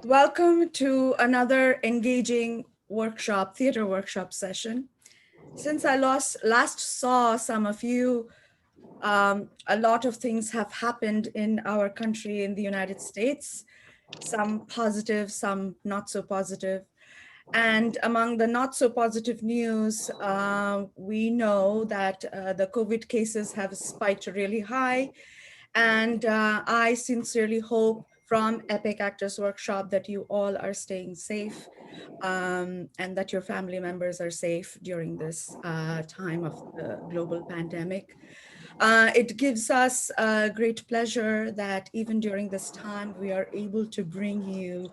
Welcome to another engaging theater workshop session. Since I last saw some of you, a lot of things have happened in our country, in the United States, some positive, some not so positive. And among the not so positive news, we know that the COVID cases have spiked really high. And I sincerely hope from Epic Actors Workshop that you all are staying safe and that your family members are safe during this time of the global pandemic. It gives us great pleasure that even during this time, we are able to bring you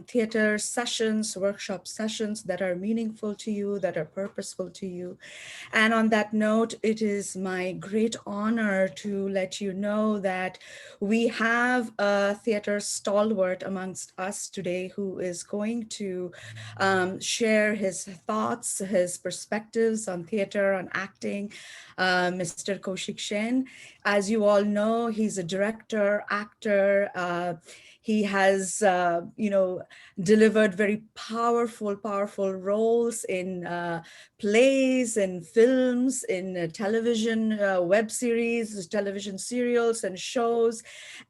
theater sessions, workshop sessions that are meaningful to you, that are purposeful to you. And on that note, it is my great honor to let you know that we have a theater stalwart amongst us today who is going to share his thoughts, his perspectives on theater, on acting, Mr. Kaushik Sen. As you all know, he's a director, actor. He has, delivered very powerful roles in plays, in films, in television, web series, television serials and shows.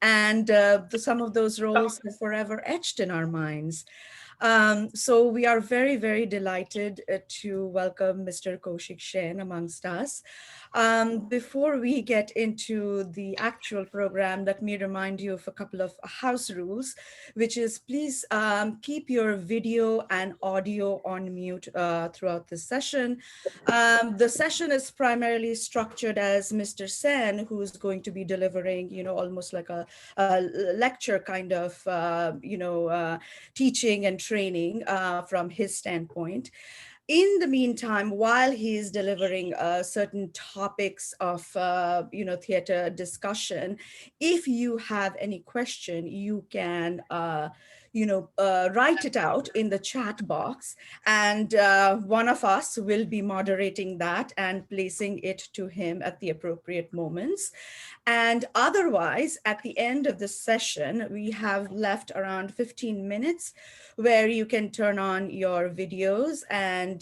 And some of those roles are forever etched in our minds. So we are very delighted to welcome Mr. Kaushik Sen amongst us. Before we get into the actual program, let me remind you of a couple of house rules, which is please keep your video and audio on mute throughout the session. The session is primarily structured as Mr. Sen, who is going to be delivering, almost like a lecture kind of, teaching and training from his standpoint. In the meantime, while he is delivering certain topics of theater discussion, if you have any question, you can write it out in the chat box, and one of us will be moderating that and placing it to him at the appropriate moments. And otherwise, at the end of the session, we have left around 15 minutes where you can turn on your videos and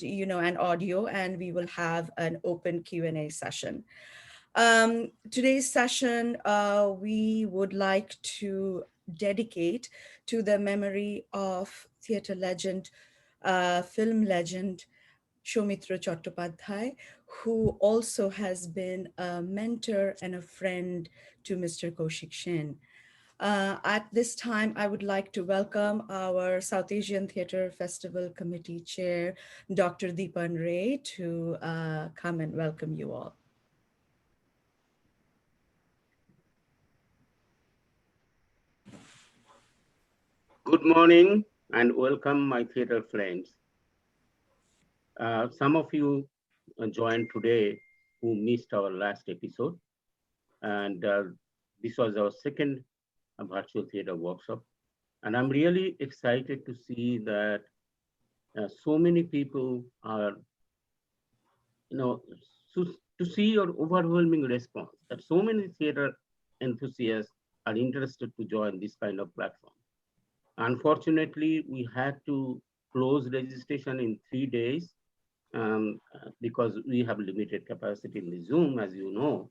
audio, and we will have an open Q&A session. Today's session, we would like to dedicate to the memory of theater legend, film legend, Soumitra Chattopadhyay, who also has been a mentor and a friend to Mr. Kaushik Sen. At this time, I would like to welcome our South Asian Theatre Festival Committee Chair, Dr. Deepan Ray, to come and welcome you all. Good morning and welcome, my theater friends. Some of you joined today who missed our last episode, and this was our second virtual theater workshop. And I'm really excited to see that so many people are, to see your overwhelming response, that so many theater enthusiasts are interested to join this kind of platform. Unfortunately, we had to close registration in 3 days because we have limited capacity in the Zoom, as you know.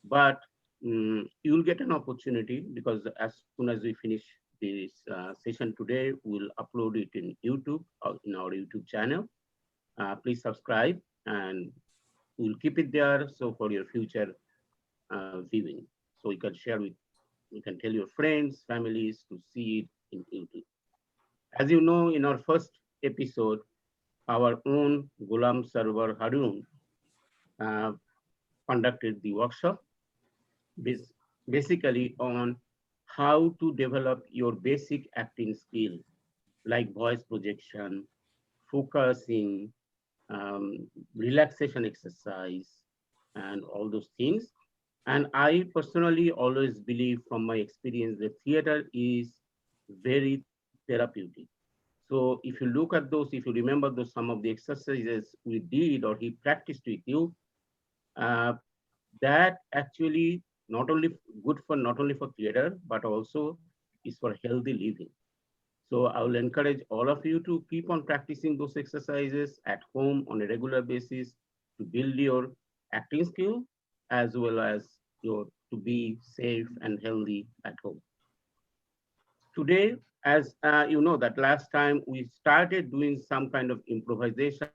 But you'll get an opportunity because as soon as we finish this session today, we'll upload it in YouTube, in our YouTube channel. Please subscribe and we'll keep it there so for your future viewing. So you can tell your friends, families to see it in YouTube. As you know, in our first episode, our own Ghulam Sarwar Harun conducted the workshop basically on how to develop your basic acting skill, like voice projection, focusing, relaxation exercise, and all those things. And I personally always believe from my experience that theater is very therapeutic. So if you look at those, if you remember those, some of the exercises we did or he practiced with you, uh, that actually not only good for not only for theater, but also is for healthy living. So I will encourage all of you to keep on practicing those exercises at home on a regular basis to build your acting skill as well as your to be safe and healthy at home. Today, as you know, that last time we started doing some kind of improvisation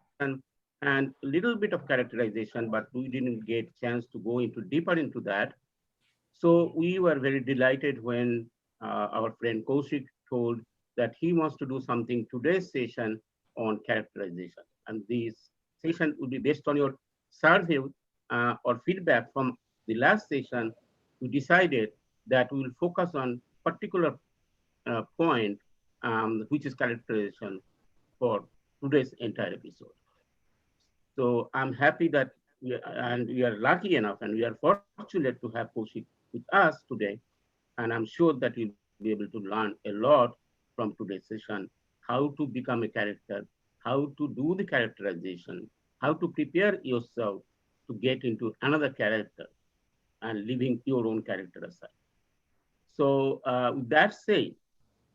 and a little bit of characterization, but we didn't get chance to go into deeper into that. So we were very delighted when our friend Kaushik told that he wants to do something today's session on characterization. And this session will be based on your survey or feedback from the last session. We decided that we will focus on particular point, which is characterization for today's entire episode. So I'm happy that we are lucky enough and we are fortunate to have Kaushik with us today. And I'm sure that you'll be able to learn a lot from today's session, how to become a character, how to do the characterization, how to prepare yourself to get into another character and living your own character aside. So with that said,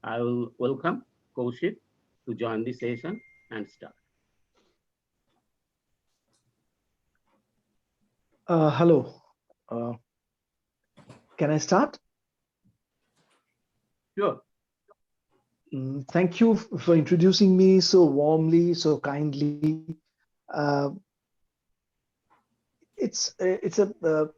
I will welcome Kaushik to join the session and start. Hello. Uh, can I start? Sure. Thank you for introducing me so warmly, so kindly. Uh, it's a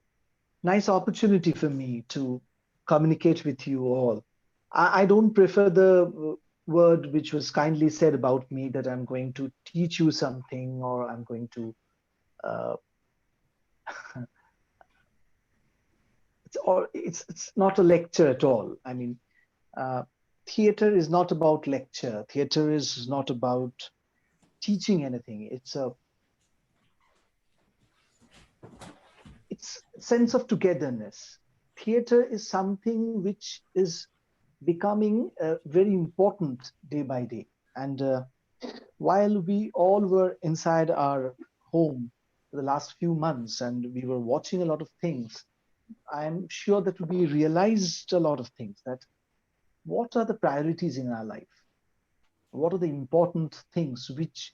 nice opportunity for me to communicate with you all. I don't prefer the word which was kindly said about me that I'm going to teach you something or I'm going to. Uh, it's not a lecture at all. I mean, uh, theater is not about lecture. Theater is not about teaching anything. It's sense of togetherness. Theater is something which is becoming very important day by day. And while we all were inside our home for the last few months and we were watching a lot of things, I'm sure that we realized a lot of things, that what are the priorities in our life? What are the important things which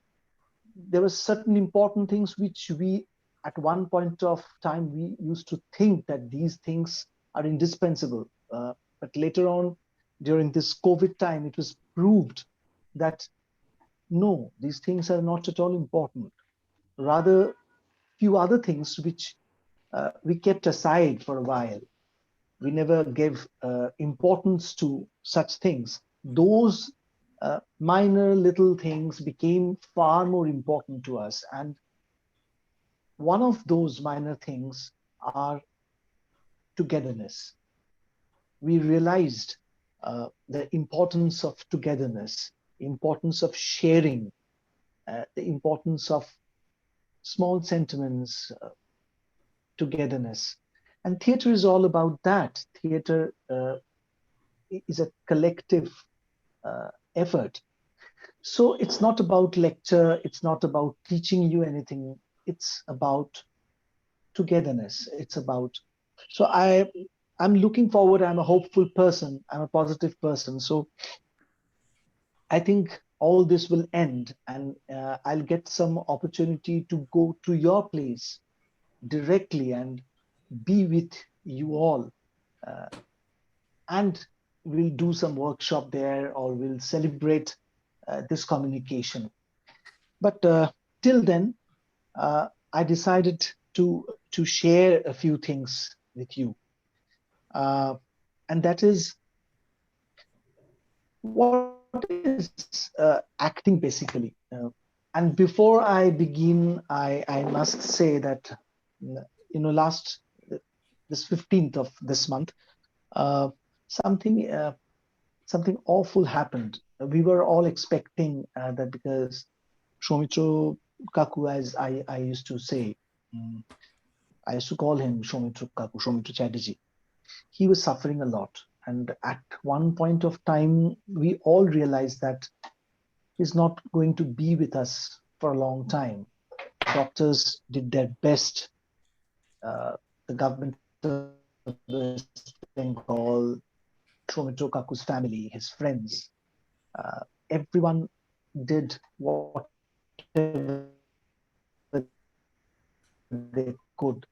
there were certain important things which we at one point of time we used to think that these things are indispensable, but later on during this COVID time it was proved that no, these things are not at all important. Rather, few other things which we kept aside for a while, we never gave importance to such things. Those minor little things became far more important to us. And one of those minor things are togetherness. We realized the importance of togetherness, importance of sharing, the importance of small sentiments, togetherness. And theater is all about that. Theater is a collective effort. So it's not about lecture, it's not about teaching you anything, it's about togetherness. It's about, so I'm looking forward, I'm a hopeful person, I'm a positive person. So I think all this will end and I'll get some opportunity to go to your place directly and be with you all. Uh, and we'll do some workshop there or we'll celebrate this communication. But till then, I decided to share a few things with you, uh, and that is what is acting basically. And before I begin, I must say that last this 15th of this month, uh, something something awful happened. We were all expecting that because Shomitro Kaku, as I used to say, mm, I used to call him Shomitro Kaku, Shomitro Chatterjee. He was suffering a lot. And at one point of time, we all realized that he's not going to be with us for a long time. Doctors did their best. The government of West Bengal, Shomitro Kaku's family, his friends, Everyone did whatever they could,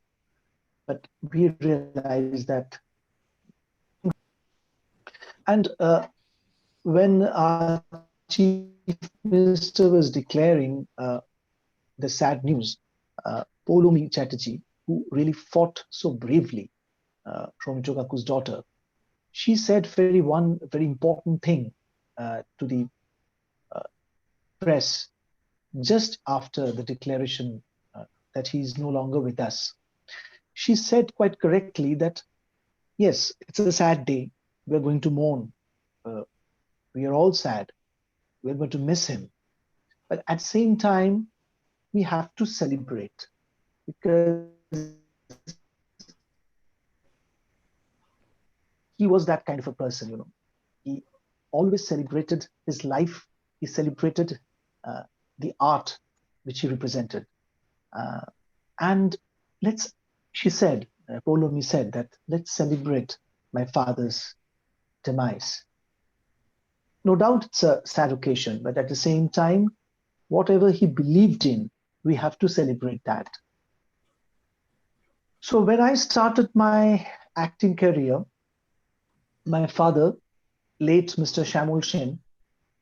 but we realized that and when our chief minister was declaring the sad news, Polomi Chatterjee, who really fought so bravely, Shomito Kaku's daughter, she said one very important thing to the uh, press just after the declaration that he is no longer with us. She said quite correctly that yes, it's a sad day. We're going to mourn. Uh, we are all sad. We're going to miss him. But at the same time, we have to celebrate because he was that kind of a person, He always celebrated his life. He celebrated uh, the art which he represented. Uh, and let's, she said, Polomi said that let's celebrate my father's demise. No doubt it's a sad occasion, but at the same time, whatever he believed in, we have to celebrate that. So when I started my acting career, my father, late Mr. Shamul Sen,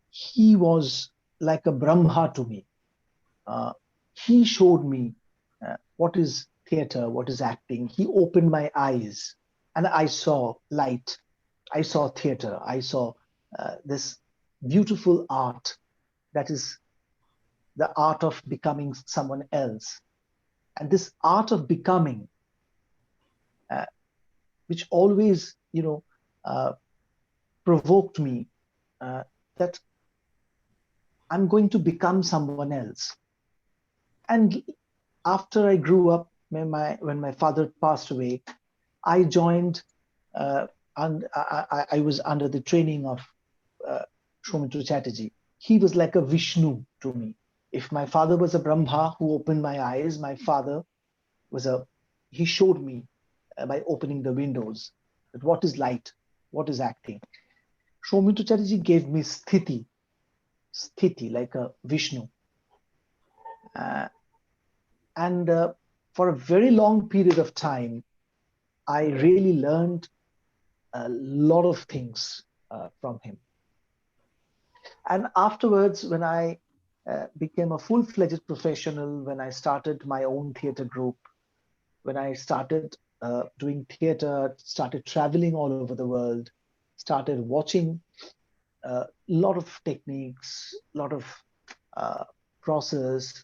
he was like a Brahma to me. Uh, he showed me what is theater, what is acting. He opened my eyes and I saw light. I saw theater. I saw this beautiful art that is the art of becoming someone else. And this art of becoming, uh, which always, uh, provoked me that I'm going to become someone else. And after I grew up, when my father passed away, I joined, and I was under the training of uh, Shomito Chatterjee. He was like a Vishnu to me. If my father was a Brahma who opened my eyes, my father he showed me by opening the windows that what is light, what is acting. Shomito Chatterjee gave me sthiti like a Vishnu. Uh, and for a very long period of time, I really learned a lot of things from him. And afterwards, when I became a full-fledged professional, when I started my own theater group, when I started doing theater, started traveling all over the world, started watching a lot of techniques, a lot of uh, process,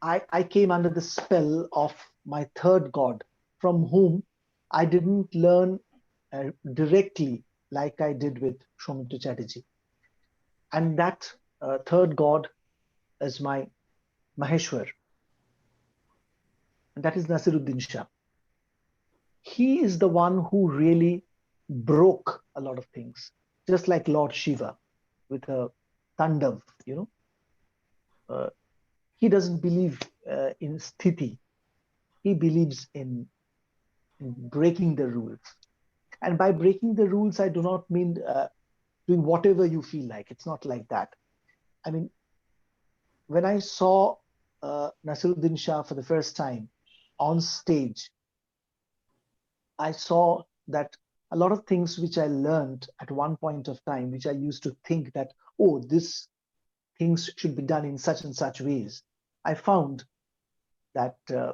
I came under the spell of my third God, from whom I didn't learn directly like I did with Shomito Chatterjee. And that third God is my Maheshwar, and that is Nasiruddin Shah. He is the one who really broke a lot of things, just like Lord Shiva with a Tandav, Uh, he doesn't believe in sthiti. He believes in breaking the rules. And by breaking the rules, I do not mean doing whatever you feel like. It's not like that. I mean, when I saw Nasiruddin Shah for the first time on stage, I saw that a lot of things which I learned at one point of time, which I used to think that, oh, this things should be done in such and such ways. I found that uh,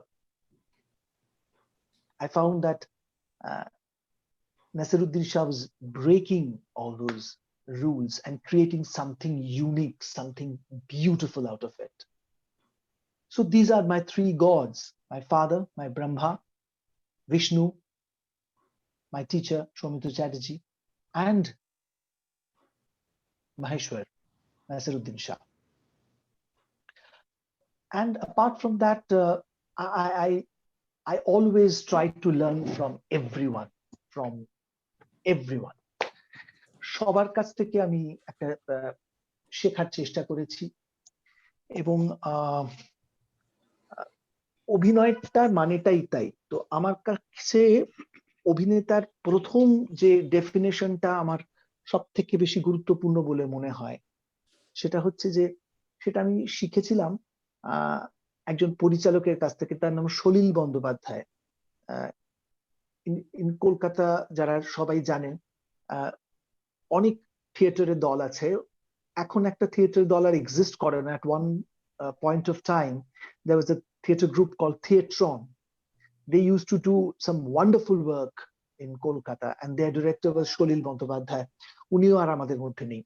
Nasiruddin Shah was breaking all those rules and creating something unique, something beautiful out of it. So these are my three gods: my father, my Brahma, Vishnu, my teacher, Shomito Chatterjee, and Maheshwar, Nasiruddin Shah. And apart from that, I always try to learn from everyone, from everyone. সবার কাছ থেকে আমি একটা শেখার চেষ্টা করেছি এবং অভিনয়টার মানেটাই তাই। তো আমার কাছে অভিনেতার প্রথম যে ডেফিনেশনটা আমার সব থেকে বেশি গুরুত্বপূর্ণ বলে মনে হয়, সেটা হচ্ছে যে সেটা আমি শিখেছিলাম একজন পরিচালকের কাছ থেকে, তার নাম সলিল বন্দ্যোপাধ্যায়। কলকাতা যারা সবাই জানেন, অনেক থিয়েটারের দল আছে। এখন একটা থিয়েটার দল আর এক্সিস্ট করে না। at one point of time there was a theater group called Theatron. They used to do some wonderful work in Kolkata and their director was সলিল বন্দ্যোপাধ্যায়। উনিও আর আমাদের মধ্যে নেই।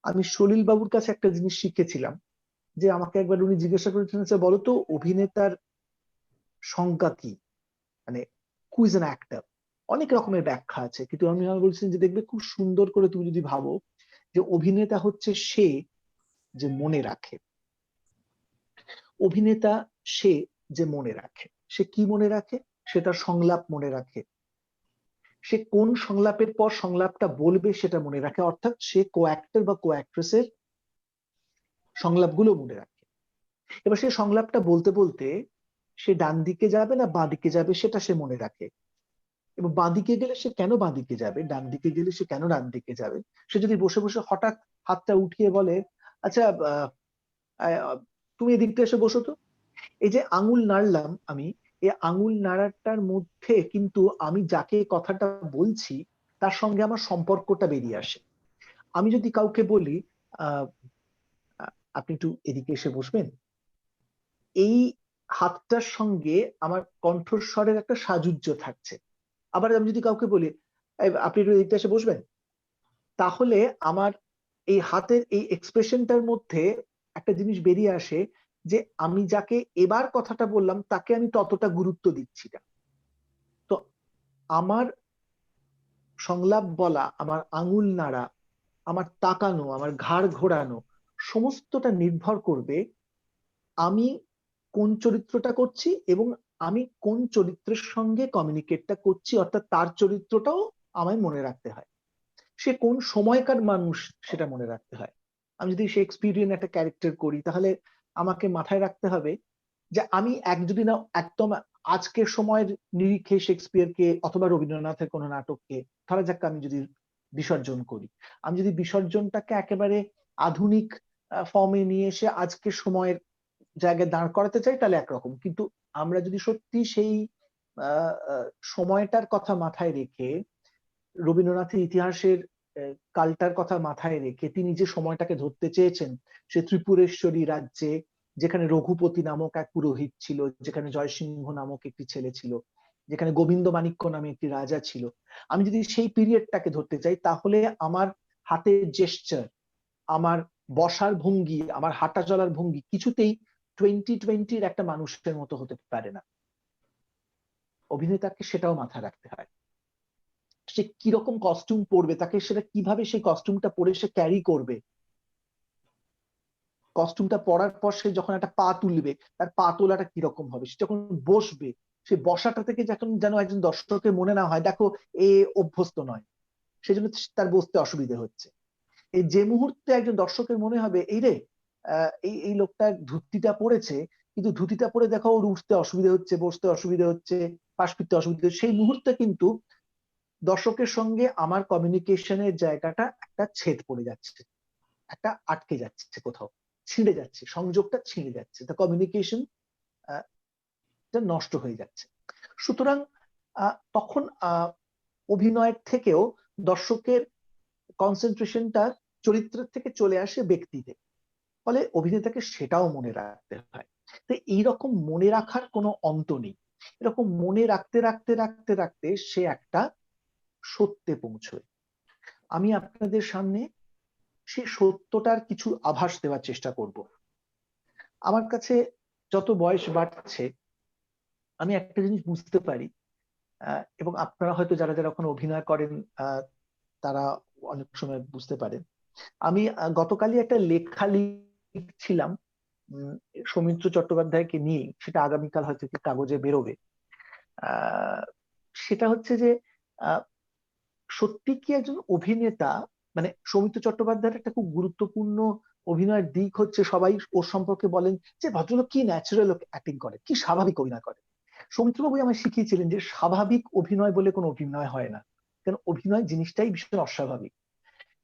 আমি সলিল বাবুর কাছে একটা জিনিস শিখেছিলাম, যে আমাকে একবার উনি জিজ্ঞাসা করেছিলেন, যে বলতো অভিনেতার সংজ্ঞা কি, মানে হু ইজ অ্যান অ্যাক্টর। অনেক রকমের ব্যাখ্যা আছে, কিন্তু আমি বলছিলাম যে দেখবে খুব সুন্দর করে তুমি যদি ভাবো যে অভিনেতা হচ্ছে সে যে মনে রাখে। অভিনেতা সে যে মনে রাখে। সে কি মনে রাখে? সে তার সংলাপ মনে রাখে, সে কোন সংলাপের পর সংলাপটা বলবে সেটা মনে রাখে, অর্থাৎ সে কো অ্যাক্টর বা কো অ্যাক্ট্রেসের সংলাপগুলো মনে রাখে। এবার সে সংলাপটা বলতে বলতে সে ডান দিকে যাবে না বাঁ দিকে যাবে সেটা সে মনে রাখে, এবং বাঁ দিকে গেলে সে কেন বাঁ দিকে যাবে, ডান দিকে গেলে সে কেন ডান দিকে যাবে। সে যদি বসে বসে হঠাৎ হাতটা উঠিয়ে বলে, আচ্ছা তুমি এদিকটা এসে বসো তো, এই যে আঙুল নাড়লাম আমি, এই আঙুল নাড়াটার মধ্যে কিন্তু আমি যাকে কথাটা বলছি তার সঙ্গে আমার সম্পর্কটা বেরিয়ে আসে। আমি যদি কাউকে বলি আপনি একটু এদিকে এসে বসবেন, এই হাতটার সঙ্গে আমার কণ্ঠস্বরের একটা সাযুজ্য থাকছে। আবার আমি যদি কাউকে বলি আপনি একটু এদিকটা এসে বসবেন, তাহলে আমার এই হাতের এই এক্সপ্রেশনটার মধ্যে একটা জিনিস বেরিয়ে আসে, যে আমি যাকে এবার কথাটা বললাম তাকে আমি ততটা গুরুত্ব দিচ্ছি না। তো আমার সংলাপ বলা, আমার আঙুল নাড়া, আমার তাকানো, আমার ঘাড় ঘোরানো, সমস্তটা নির্ভর করবে আমি কোন চরিত্রটা করছি এবং আমি কোন চরিত্রের সঙ্গে কমিউনিকেটটা করছি, অর্থাৎ তার চরিত্রটাও আমায় মনে রাখতে হয়। সে কোন সময়কার মানুষ সেটা মনে রাখতে হয়। আমি যদি শেক্সপিয়ারিয়ান একটা ক্যারেক্টার করি, তাহলে আমাকে মাথায় রাখতে হবে যে আমি যদি না একদম আজকের সময়ের নিরিখে শেক্সপিয়ারকে অথবা রবীন্দ্রনাথের কোন নাটককে ধরা যাক আমি যদি বিসর্জন করি, আমি যদি বিসর্জনটাকে একেবারে আধুনিক ফর্মে নিয়ে এসে আজকের সময়ের জায়গায় দাঁড় করাতে চাই, তাহলে একরকম। কিন্তু আমরা যদি সত্যি সেই সময়টার কথা মাথায় রেখে, রবীন্দ্রনাথের ইতিহাসের কালটার কথা মাথায় রেখে তিনি যে সময়টাকে ধরতে চেয়েছেন, সে ত্রিপুরেশ্বরী রাজ্যে, যেখানে রঘুপতি নামক এক পুরোহিত ছিল, যেখানে জয়সিংহ নামক একটি ছেলে ছিল, যেখানে গোবিন্দ মাণিক্য নামে একটি রাজা ছিল, আমি যদি সেই পিরিয়ডটাকে ধরতে চাই, তাহলে আমার হাতের জেস্টার, আমার বসার ভঙ্গি, আমার হাঁটা চলার ভঙ্গি কিছুতেই 2020-র একটা মানুষের মতো হতে পারে না। অভিনেতাকে সেটাও মাথায় রাখতে হয়। সে কিরকম কস্টিউম পরবে, তাকে সেটা কিভাবে সেই কস্টিউমটা পরে সে ক্যারি করবে, কস্টিউমটা পরার পর সে যখন একটা পা তুলবে তার পা তোলাটা কিরকম হবে, সে যখন বসবে সে বসাটা থেকে যখন যেন একজন দর্শকের মনে না হয় দেখো এ অভ্যস্ত নয়, সেজন্য তার বসতে অসুবিধে হচ্ছে। এই যে মুহূর্তে একজন দর্শকের মনে হবে এই রে এই লোকটা ধুতিটা পরেছে, কিন্তু ধুতিটা পরে দেখো ওর উঠতে অসুবিধা হচ্ছে, বসতে অসুবিধা হচ্ছে, পাশ ফিরতে অসুবিধা হচ্ছে, সেই মুহূর্তে কিন্তু দর্শকের সঙ্গে আমার কমিউনিকেশনের জায়গাটা একটা ছেদ পড়ে যাচ্ছে, একটা আটকে যাচ্ছে, কোথাও ছিঁড়ে যাচ্ছে, সংযোগটা ছিঁড়ে যাচ্ছে, তা কমিউনিকেশন নষ্ট হয়ে যাচ্ছে। সুতরাং তখন অভিনয়ের থেকেও দর্শকের কনসেন্ট্রেশনটা চরিত্রের থেকে চলে আসে ব্যক্তিতে, ফলে অভিনেতাকে সেটাও মনে রাখতে হয়। তো এইরকম মনে রাখার কোনো অন্ত নেই। এরকম মনে রাখতে রাখতে রাখতে রাখতে সে একটা সত্যে পৌঁছয়। আমি আপনাদের সামনে সেই সত্যটার কিছু আভাস দেওয়ার চেষ্টা করব। আমার কাছে যত বয়স বাড়ছে আমি একটা জিনিস বুঝতে পারি, এবং আপনারা হয়তো যারা যারা ওখানে অভিনয় করেন তারা অনেক সময় বুঝতে পারেন। আমি গতকালই একটা লেখা লিখছিলাম সৌমিত্র চট্টোপাধ্যায়কে নিয়ে, সেটা আগামীকাল হয়তো কাগজে বেরোবে। সেটা হচ্ছে যে সত্যি কি একজন অভিনেতা, মানে সৌমিত্র চট্টোপাধ্যায়ের একটা খুব গুরুত্বপূর্ণ অভিনয়ের দিক হচ্ছে সবাই ওর সম্পর্কে বলেন যে ভদ্রলোক কি ন্যাচারাল অ্যাক্টিং করে, কি স্বাভাবিক অভিনয় করে। সৌমিত্রবাবু আমায় শিখিয়েছিলেন যে স্বাভাবিক অভিনয় বলে কোনো অভিনয় হয় না, কারণ অভিনয় জিনিসটাই ভীষণ অস্বাভাবিক।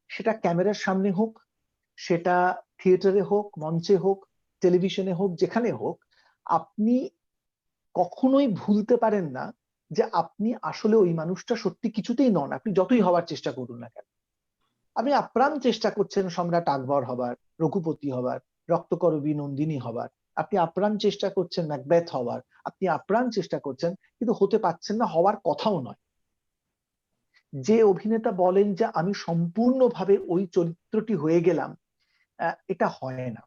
সেটা ক্যামেরার সামনে হোক, সেটা থিয়েটারে হোক, মঞ্চে হোক, টেলিভিশনে হোক, যেখানে হোক, আপনি কখনোই ভুলতে পারেন না যে আপনি আসলে ওই মানুষটা সত্যি কিছুতেই নন, আপনি যতই হওয়ার চেষ্টা করুন না কেন। আপনি আপ্রাণ চেষ্টা করছেন সম্রাট আকবর হবার, রঘুপতি হবার, রক্তকরবী নন্দিনী হবার, আপনি আপ্রাণ চেষ্টা করছেন ম্যাকবেথ হওয়ার, আপনি আপ্রাণ চেষ্টা করছেন, কিন্তু হতে পারছেন না, হওয়ার কথাও নয়। যে অভিনেতা বলেন যে আমি সম্পূর্ণভাবে ওই চরিত্রটি হয়ে গেলাম, এটা হয় না।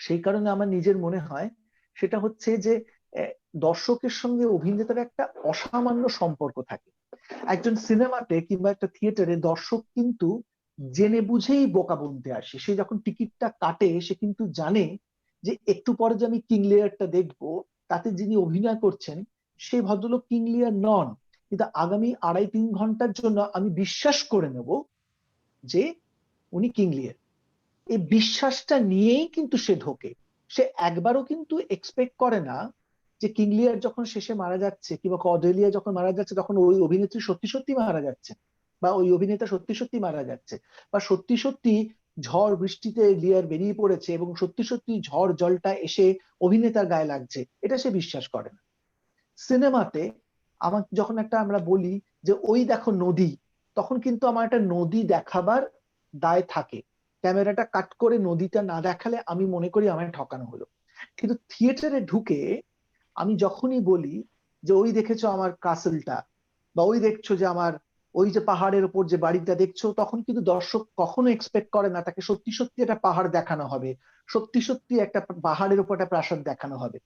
সেই কারণে আমার নিজের মনে হয় সেটা হচ্ছে যে দর্শকের সঙ্গে অভিনেতার একটা অসামান্য সম্পর্ক থাকে। একজন সিনেমাতে কিংবা একটা থিয়েটারে দর্শক কিন্তু জেনে বুঝেই বোকা বনতে আসে। সে যখন টিকিটটা কাটে সে কিন্তু জানে যে একটু পরে যে আমি কিং লিয়ারটা দেখবো, তাতে যিনি অভিনয় করছেন সেই ভদ্রলোক কিং লিয়ার নন, কিন্তু আগামী 2.5-3 ঘন্টার জন্য আমি বিশ্বাস করে নেব যে উনি কিং লিয়ার। এই বিশ্বাসটা নিয়েই কিন্তু সে ঢোকে। সে একবারও কিন্তু এক্সপেক্ট করে না যে কিং লিয়ার যখন শেষে মারা যাচ্ছে কিংবা কর্ডেলিয়া যখন মারা যাচ্ছে তখন ওই অভিনেত্রী সত্যি সত্যি মারা যাচ্ছে, বা ওই অভিনেতা সত্যি সত্যি মারা যাচ্ছে, বা সত্যি সত্যি ঝড় বৃষ্টিতে লিয়ার বেরিয়ে পড়েছে এবং সত্যি সত্যি ঝড় জলটা এসে অভিনেতার গায়ে লাগছে, এটা সে বিশ্বাস করে না। সিনেমাতে আমার যখন একটা আমরা বলি যে ওই দেখো নদী, তখন কিন্তু আমার একটা নদী দেখাবার দায় থাকে। ক্যামেরাটা কাট করে নদীটা না দেখালে আমি মনে করি আমার ঠকানো হলো। কিন্তু থিয়েটারে ঢুকে আমি যখনই বলি যে ওই দেখেছো আমার কাসলটা, বা ওই দেখছো যে আমার ওই যে পাহাড়ের উপর যে বাড়িটা দেখছো, তখন কিন্তু দর্শক কখনো এক্সপেক্ট করে না তাকে সত্যি সত্যি একটা পাহাড় দেখানো হবে, সত্যি সত্যি একটা পাহাড়ের উপর একটা প্রাসাদ দেখানো হবে।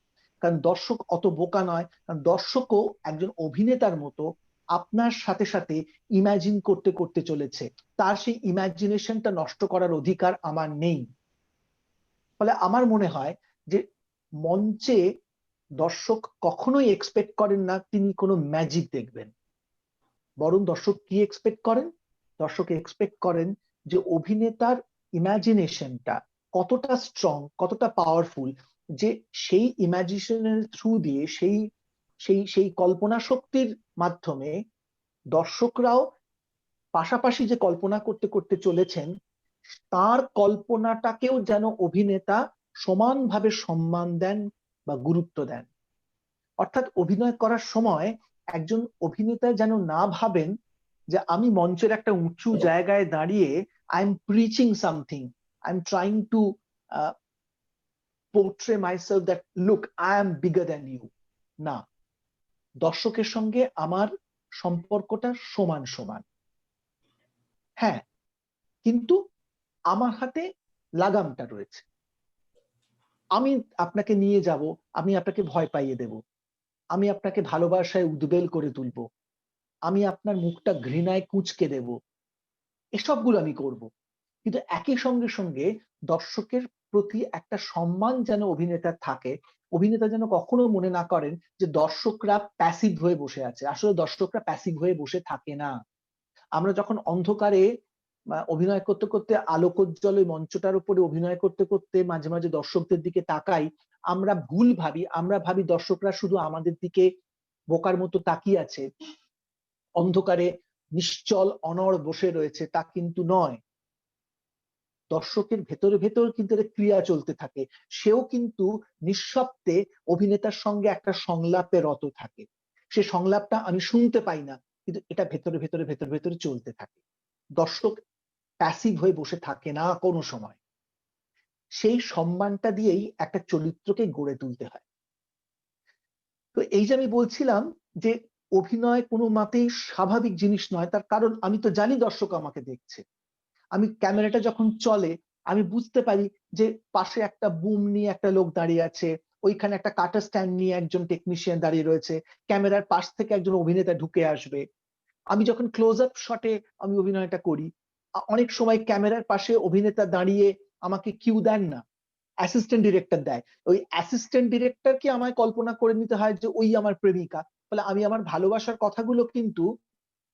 কারণ দর্শক অত বোকা নয়, কারণ দর্শকও একজন অভিনেতার মতো আপনার সাথে সাথে ইমাজিন করতে করতে চলেছে, তার সেই ইমাজিনেশনটা নষ্ট করার অধিকার আমার নেই। ফলে আমার মনে হয় যে মঞ্চে দর্শক কখনোই এক্সপেক্ট করেন না তিনি কোনো ম্যাজিক দেখবেন, বরং দর্শক কি এক্সপেক্ট করেন? দর্শক এক্সপেক্ট করেন যে অভিনেতার ইমাজিনেশনটা কতটা স্ট্রং, কতটা পাওয়ারফুল, যে সেই ইমাজিনেশনের থ্রু দিয়ে সেই সেই সেই কল্পনা শক্তির মাধ্যমে দর্শকরাও পাশাপাশি যে কল্পনা করতে করতে চলেছেন তার কল্পনাটাকেও যেন অভিনেতা সমানভাবে সম্মান দেন বা গুরুত্ব দেন। অর্থাৎ অভিনয় করার সময় একজন অভিনেতা যেন না ভাবেন যে আমি মঞ্চের একটা উঁচু জায়গায় দাঁড়িয়ে I am preaching something, I am trying to portray myself that look I am bigger than you. না, দর্শকের সঙ্গে আমার সম্পর্কটা সমান সমান। হ্যাঁ, কিন্তু আমার হাতে লাগামটা রয়েছে। আমি আপনাকে নিয়ে যাব, আমি আপনাকে ভয় পাইয়ে দেব, আমি আপনাকে ভালোবাসায় উদ্বেল করে তুলবো, আমি আপনার মুখটা ঘৃণায় কুঁচকে দেব, এসবগুলো আমি করব। কিন্তু একই সঙ্গে সঙ্গে দর্শকের প্রতি একটা সম্মান যেন অভিনেতার থাকে। অভিনেতা যেন কখনো মনে না করেন যে দর্শকরা প্যাসিভ হয়ে বসে আছে। আসলে দর্শকরা প্যাসিভ হয়ে বসে থাকে না। আমরা যখন অন্ধকারে অভিনয় করতে করতে আলোকোজ্জ্বল ওই মঞ্চটার উপরে অভিনয় করতে করতে মাঝে মাঝে দর্শকদের দিকে তাকাই, আমরা ভুল ভাবি, আমরা ভাবি দর্শকরা শুধু আমাদের দিকে বোকার মতো তাকিয়ে আছে, অন্ধকারে নিশ্চল অনড় বসে রয়েছে, তা কিন্তু নয়। দর্শকের ভেতরে ভেতর কিন্তু ক্রিয়া চলতে থাকে, সেও কিন্তু নিঃশব্দে অভিনেতার সঙ্গে একটা সংলাপে রত থাকে। সে সংলাপটা আমি শুনতে পাই না, কিন্তু এটা ভেতরে ভেতরে ভেতরে ভেতরে চলতে থাকে। দর্শক প্যাসিভ হয়ে বসে থাকে না কোনো সময়। সেই সম্মানটা দিয়েই একটা চরিত্রকে গড়ে তুলতে হয়। তো এই যে আমি বলছিলাম যে অভিনয় কোনো মতেই স্বাভাবিক জিনিস নয়, তার কারণ আমি তো জানি দর্শক আমাকে দেখছে। আমি ক্যামেরাটা যখন চলে আমি বুঝতে পারি যে পাশে একটা বুম নিয়ে একটা লোক দাঁড়িয়ে আছে, ওইখানে একটা কাটার স্ট্যান্ড নিয়ে একজন টেকনিশিয়ান দাঁড়িয়ে রয়েছে, ক্যামেরার পাশ থেকে একজন অভিনেতা ঢুকে আসবে। আমি যখন ক্লোজ আপ শটে আমি অভিনয়টা করি, অনেক সময় ক্যামেরার পাশে অভিনেতা দাঁড়িয়ে আমাকে কিউ দেন না, অ্যাসিস্ট্যান্ট ডিরেক্টর দেয়। ওই অ্যাসিস্ট্যান্ট ডিরেক্টরকে আমায় কল্পনা করে নিতে হয় যে ওই আমার প্রেমিকা। ফলে আমি আমার ভালোবাসার কথাগুলো কিন্তু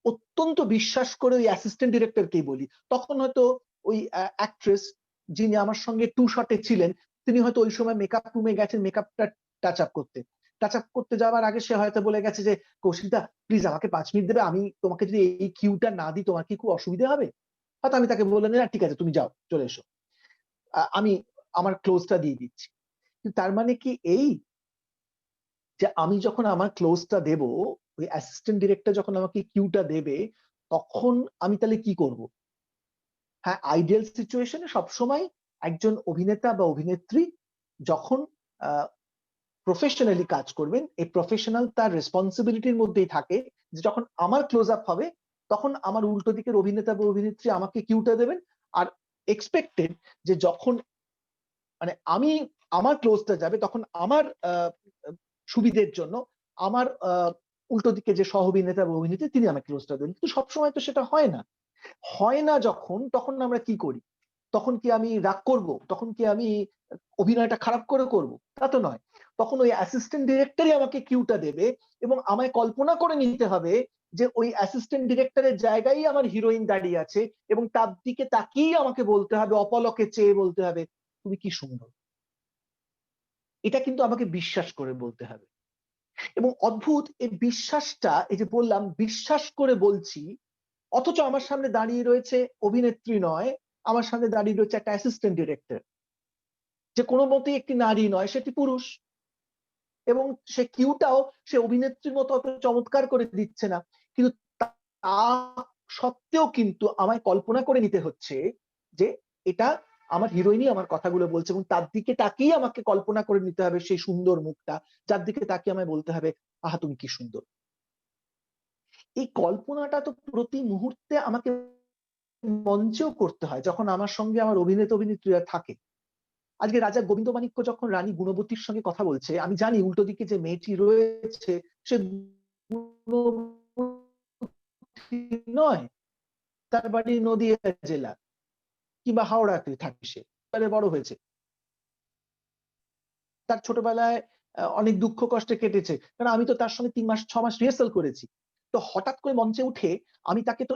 অত্যন্ত বিশ্বাস করে ওই অ্যাসিস্ট্যান্ট ডিরেক্টরকেই বলি। তখন হয়তো ওই অ্যাক্ট্রেস যিনি আমার সঙ্গে টু শটে ছিলেন তিনি হয়তো ওই সময় মেকআপ রুমে গেছেন মেকআপটা টাচ আপ করতে। টাচ আপ করতে যাওয়ার আগে সে হয়তো বলে গেছে যে কৌশিকদা প্লিজ আমাকে 5 মিনিট দেবে, আমি তোমাকে যদি এই কিউটা না দিই তোমার কি খুব অসুবিধা হবে? হয়তো আমি তাকে বললাম না ঠিক আছে তুমি যাও, চলে এসো, আমি আমার ক্লোজটা দিয়ে দিচ্ছি। কিন্তু তার মানে কি এই যে আমি যখন আমার ক্লোজটা দেব, ওই অ্যাসিস্ট্যান্ট ডিরেক্টর যখন আমাকে কিউটা দেবে, তখন আমি তাহলে কি করব? হ্যাঁ, আইডিয়াল সিচুয়েশনে সবসময় একজন অভিনেতা বা অভিনেত্রী যখন প্রফেশনালি কাজ করবেন, এই প্রফেশনাল তার রেসপন্সিবিলিটির মধ্যেই থাকে যে যখন আমার ক্লোজ আপ হবে তখন আমার উল্টো দিকের অভিনেতা বা অভিনেত্রী আমাকে কিউটা দেবেন। আর এক্সপেক্টেড যে যখন মানে আমি আমার ক্লোজটা যাবে তখন আমার সুবিধের জন্য আমার উল্টো দিকে যে সহ অভিনেতা বা অভিনেত্রী তিনি আমাকে ক্লোজটা দেবেন। কিন্তু সবসময় তো সেটা হয় না। হয় না যখন, তখন আমরা কি করি? তখন কি আমি রাগ করব? তখন কি আমি অভিনয়টা খারাপ করে করব? তা তো নয়। তখন ওই অ্যাসিস্ট্যান্ট ডিরেক্টরই আমাকে কিউটা দেবে এবং আমায় কল্পনা করে নিতে হবে যে ওই অ্যাসিস্ট্যান্ট ডিরেক্টরের জায়গায় আমার হিরোইন দাঁড়িয়ে আছে এবং তার দিকে তাকিয়ে আমাকে বলতে হবে, অপলকে চেয়ে বলতে হবে তুমি কি সুন্দর। এটা কিন্তু আমাকে বিশ্বাস করে বলতে হবে। এবং অদ্ভুত এই বিশ্বাসটা, এই যে বললাম বিশ্বাস করে বলছি, অথচ আমার সামনে দাঁড়িয়ে রয়েছে অভিনেত্রী নয়, আমার সামনে দাঁড়িয়ে রয়েছে একটা অ্যাসিস্ট্যান্ট ডিরেক্টর, যে কোনো মতেই একটি নারী নয়, সেটি পুরুষ। এবং সে কিউটাও সে অভিনেত্রীর মতো অত চমৎকার করে দিচ্ছে না, কিন্তু তা সত্ত্বেও কিন্তু আমায় কল্পনা করে নিতে হচ্ছে যে এটা আমার হিরোইনই আমার কথাগুলো বলছে এবং তার দিকে তাকিয়ে আমাকে কল্পনা করে নিতে হবে সেই সুন্দর মুখটা, যার দিকে তাকিয়ে আমায় বলতে হবে আহা তুমি কি সুন্দর। এই কল্পনাটা তো প্রতি মুহূর্তে আমাকে মঞ্চেও করতে হয় যখন আমার সঙ্গে আমার অভিনেতা অভিনেত্রীরা থাকে। আজকে রাজা গোবিন্দমাণিক্য যখন রানী গুণবতীর সঙ্গে কথা বলছে, আমি জানি উল্টো দিকে যে মেয়েটি রয়েছে সে নয়, তার বাড়ি নদিয়া জেলা কিংবা হাওড়াতে থাকে, সে বড় হয়েছে, তার ছোটবেলায় অনেক দুঃখ কষ্টে কেটেছে, কারণ আমি তো তার সঙ্গে 3 মাস 6 মাস রিহার্সাল করেছি। তো হঠাৎ করে মঞ্চে উঠে আমি তাকে তো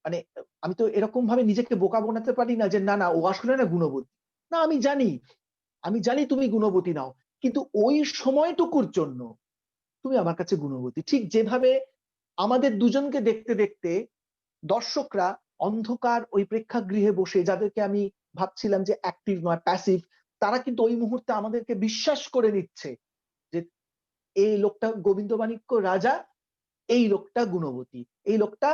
মানে আমি তো এরকম ভাবে নিজেকে বোকা বানাতে পারি না যে না না ও আসলে না গুণবতী। না, আমি জানি তুমি গুণবতী নাও, কিন্তু ওই সময়টুকুর জন্য তুমি আমার কাছে গুণবতী। ঠিক যেভাবে আমাদের দুজনকে দেখতে দেখতে দর্শকরা অন্ধকার ওই প্রেক্ষাগৃহে বসে, যাদেরকে আমি ভাবছিলাম যে অ্যাক্টিভ নয় প্যাসিভ, তারা কিন্তু ওই মুহূর্তে আমাদেরকে বিশ্বাস করে নিচ্ছে যে এই লোকটা গোবিন্দমাণিক্য রাজা, এই লোকটা গুণবতী, এই লোকটা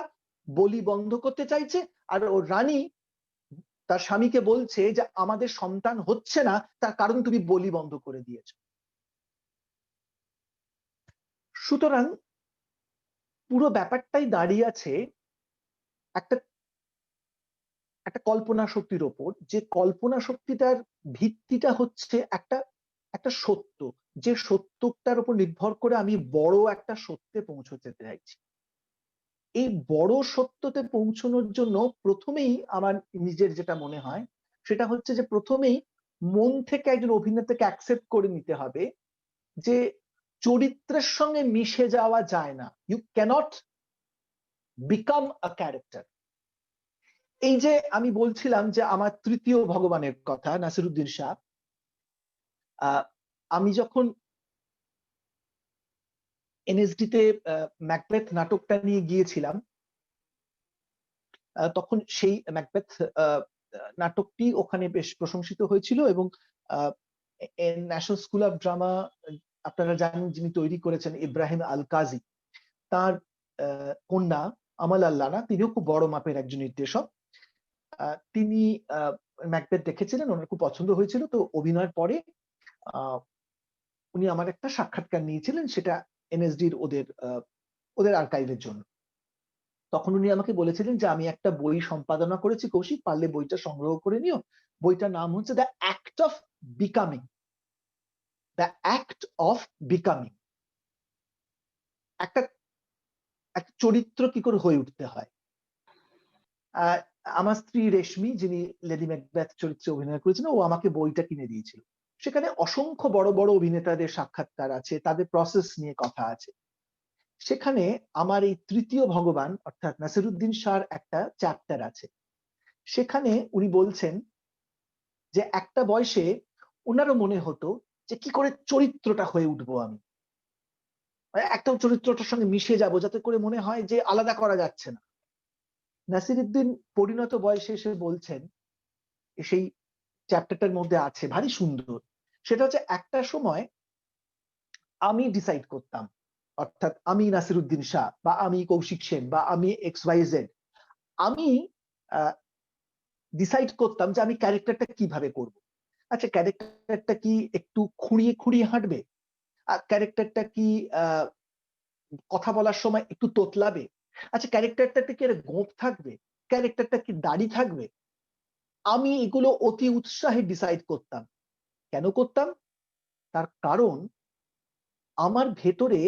বলি বন্ধ করতে চাইছে, আর ও রানী তার স্বামীকে বলছে যে আমাদের সন্তান হচ্ছে না তার কারণ তুমি বলি বন্ধ করে দিয়েছো। সুতরাং পুরো ব্যাপারটাই দাঁড়িয়ে আছে একটা একটা কল্পনা শক্তির ওপর, যে কল্পনা শক্তিটার ভিত্তিটা হচ্ছে একটা একটা সত্য, যে সত্যটার উপর নির্ভর করে আমি বড় একটা সত্যে পৌঁছতে চাইছি। এই বড় সত্যতে পৌঁছানোর জন্য প্রথমেই আমার নিজের যেটা মনে হয় সেটা হচ্ছে যে প্রথমেই মন থেকে একজন অভিনেতাকে অ্যাকসেপ্ট করে নিতে হবে যে চরিত্রের সঙ্গে মিশে যাওয়া যায় না, you cannot become a character. এই যে আমি বলছিলাম যে আমার তৃতীয় ভগবানের কথা নাসিরুদ্দিন শাহ, আমি যখন এনএসডি তে ম্যাকবেথ নাটকটা নিয়ে গিয়েছিলাম, তখন সেই ম্যাকবেথ নাটকটি ওখানে বেশ প্রশংসিত হয়েছিল এবং ন্যাশনাল স্কুল অফ ড্রামা আপনারা জানেন যিনি তৈরি করেছেন ইব্রাহিম আল কাজী, তার কন্যা আমাল আল্লানা, তিনিও খুব বড় মাপের একজন নির্দেশক। তিনি ম্যাকবেথ দেখেছিলেন, ওনার খুব পছন্দ হয়েছিল। তো অভিনয়ের পরে উনি আমার একটা সাক্ষাৎকার নিয়েছিলেন, সেটা এনএসডির ওদের আর্কাইভের জন্য। তখন উনি আমাকে বলেছিলেন যে আমি একটা বই সম্পাদনা করেছি কৌশিক, পারলে বইটা সংগ্রহ করে নিও। বইটার নাম হচ্ছে the act of becoming. The act of becoming, একটা চরিত্র কি করে হয়ে উঠতে হয়। আমার স্ত্রী রেশমি, যিনি লেডি ম্যাকবেথ চরিত্রে অভিনয় করেছেন, ও আমাকে বইটা কিনে দিয়েছিল। সেখানে অসংখ্য বড় বড় অভিনেতাদের সাক্ষাৎকার আছে, তাদের প্রসেস নিয়ে কথা আছে। সেখানে আমার এই তৃতীয় ভগবান অর্থাৎ নাসিরুদ্দিন শাহর একটা চ্যাপ্টার আছে। সেখানে উনি বলছেন যে একটা বয়সে ওনারও মনে হতো যে কি করে চরিত্রটা হয়ে উঠবো আমি, একদম চরিত্রটার সঙ্গে মিশে যাব, যাতে করে মনে হয় যে আলাদা করা যাচ্ছে না। নাসিরুদ্দিন পরিণত বয়সে এসে বলছেন, সেই চ্যাপ্টারটার মধ্যে আছে, ভারী সুন্দর। সেটা হচ্ছে, একটা সময় আমি ডিসাইড করতাম, অর্থাৎ আমি নাসিরুদ্দিন শাহ বা আমি কৌশিক সেন বা আমি XYZ, আমি ডিসাইড করতাম যে আমি ক্যারেক্টারটা কিভাবে করব। আচ্ছা, ক্যারেক্টারটা কি একটু খুঁড়িয়ে খুঁড়িয়ে হাঁটবে, আর ক্যারেক্টারটা কি কথা বলার সময় একটু তোতলাবে, আচ্ছা ক্যারেক্টারটাতে কি গোঁফ থাকবে, ক্যারেক্টারটা কি দাড়ি থাকবে। আমি এগুলো অতি উৎসাহে ডিসাইড করতাম। কেন করতাম? তার কারণ আমার ভেতরে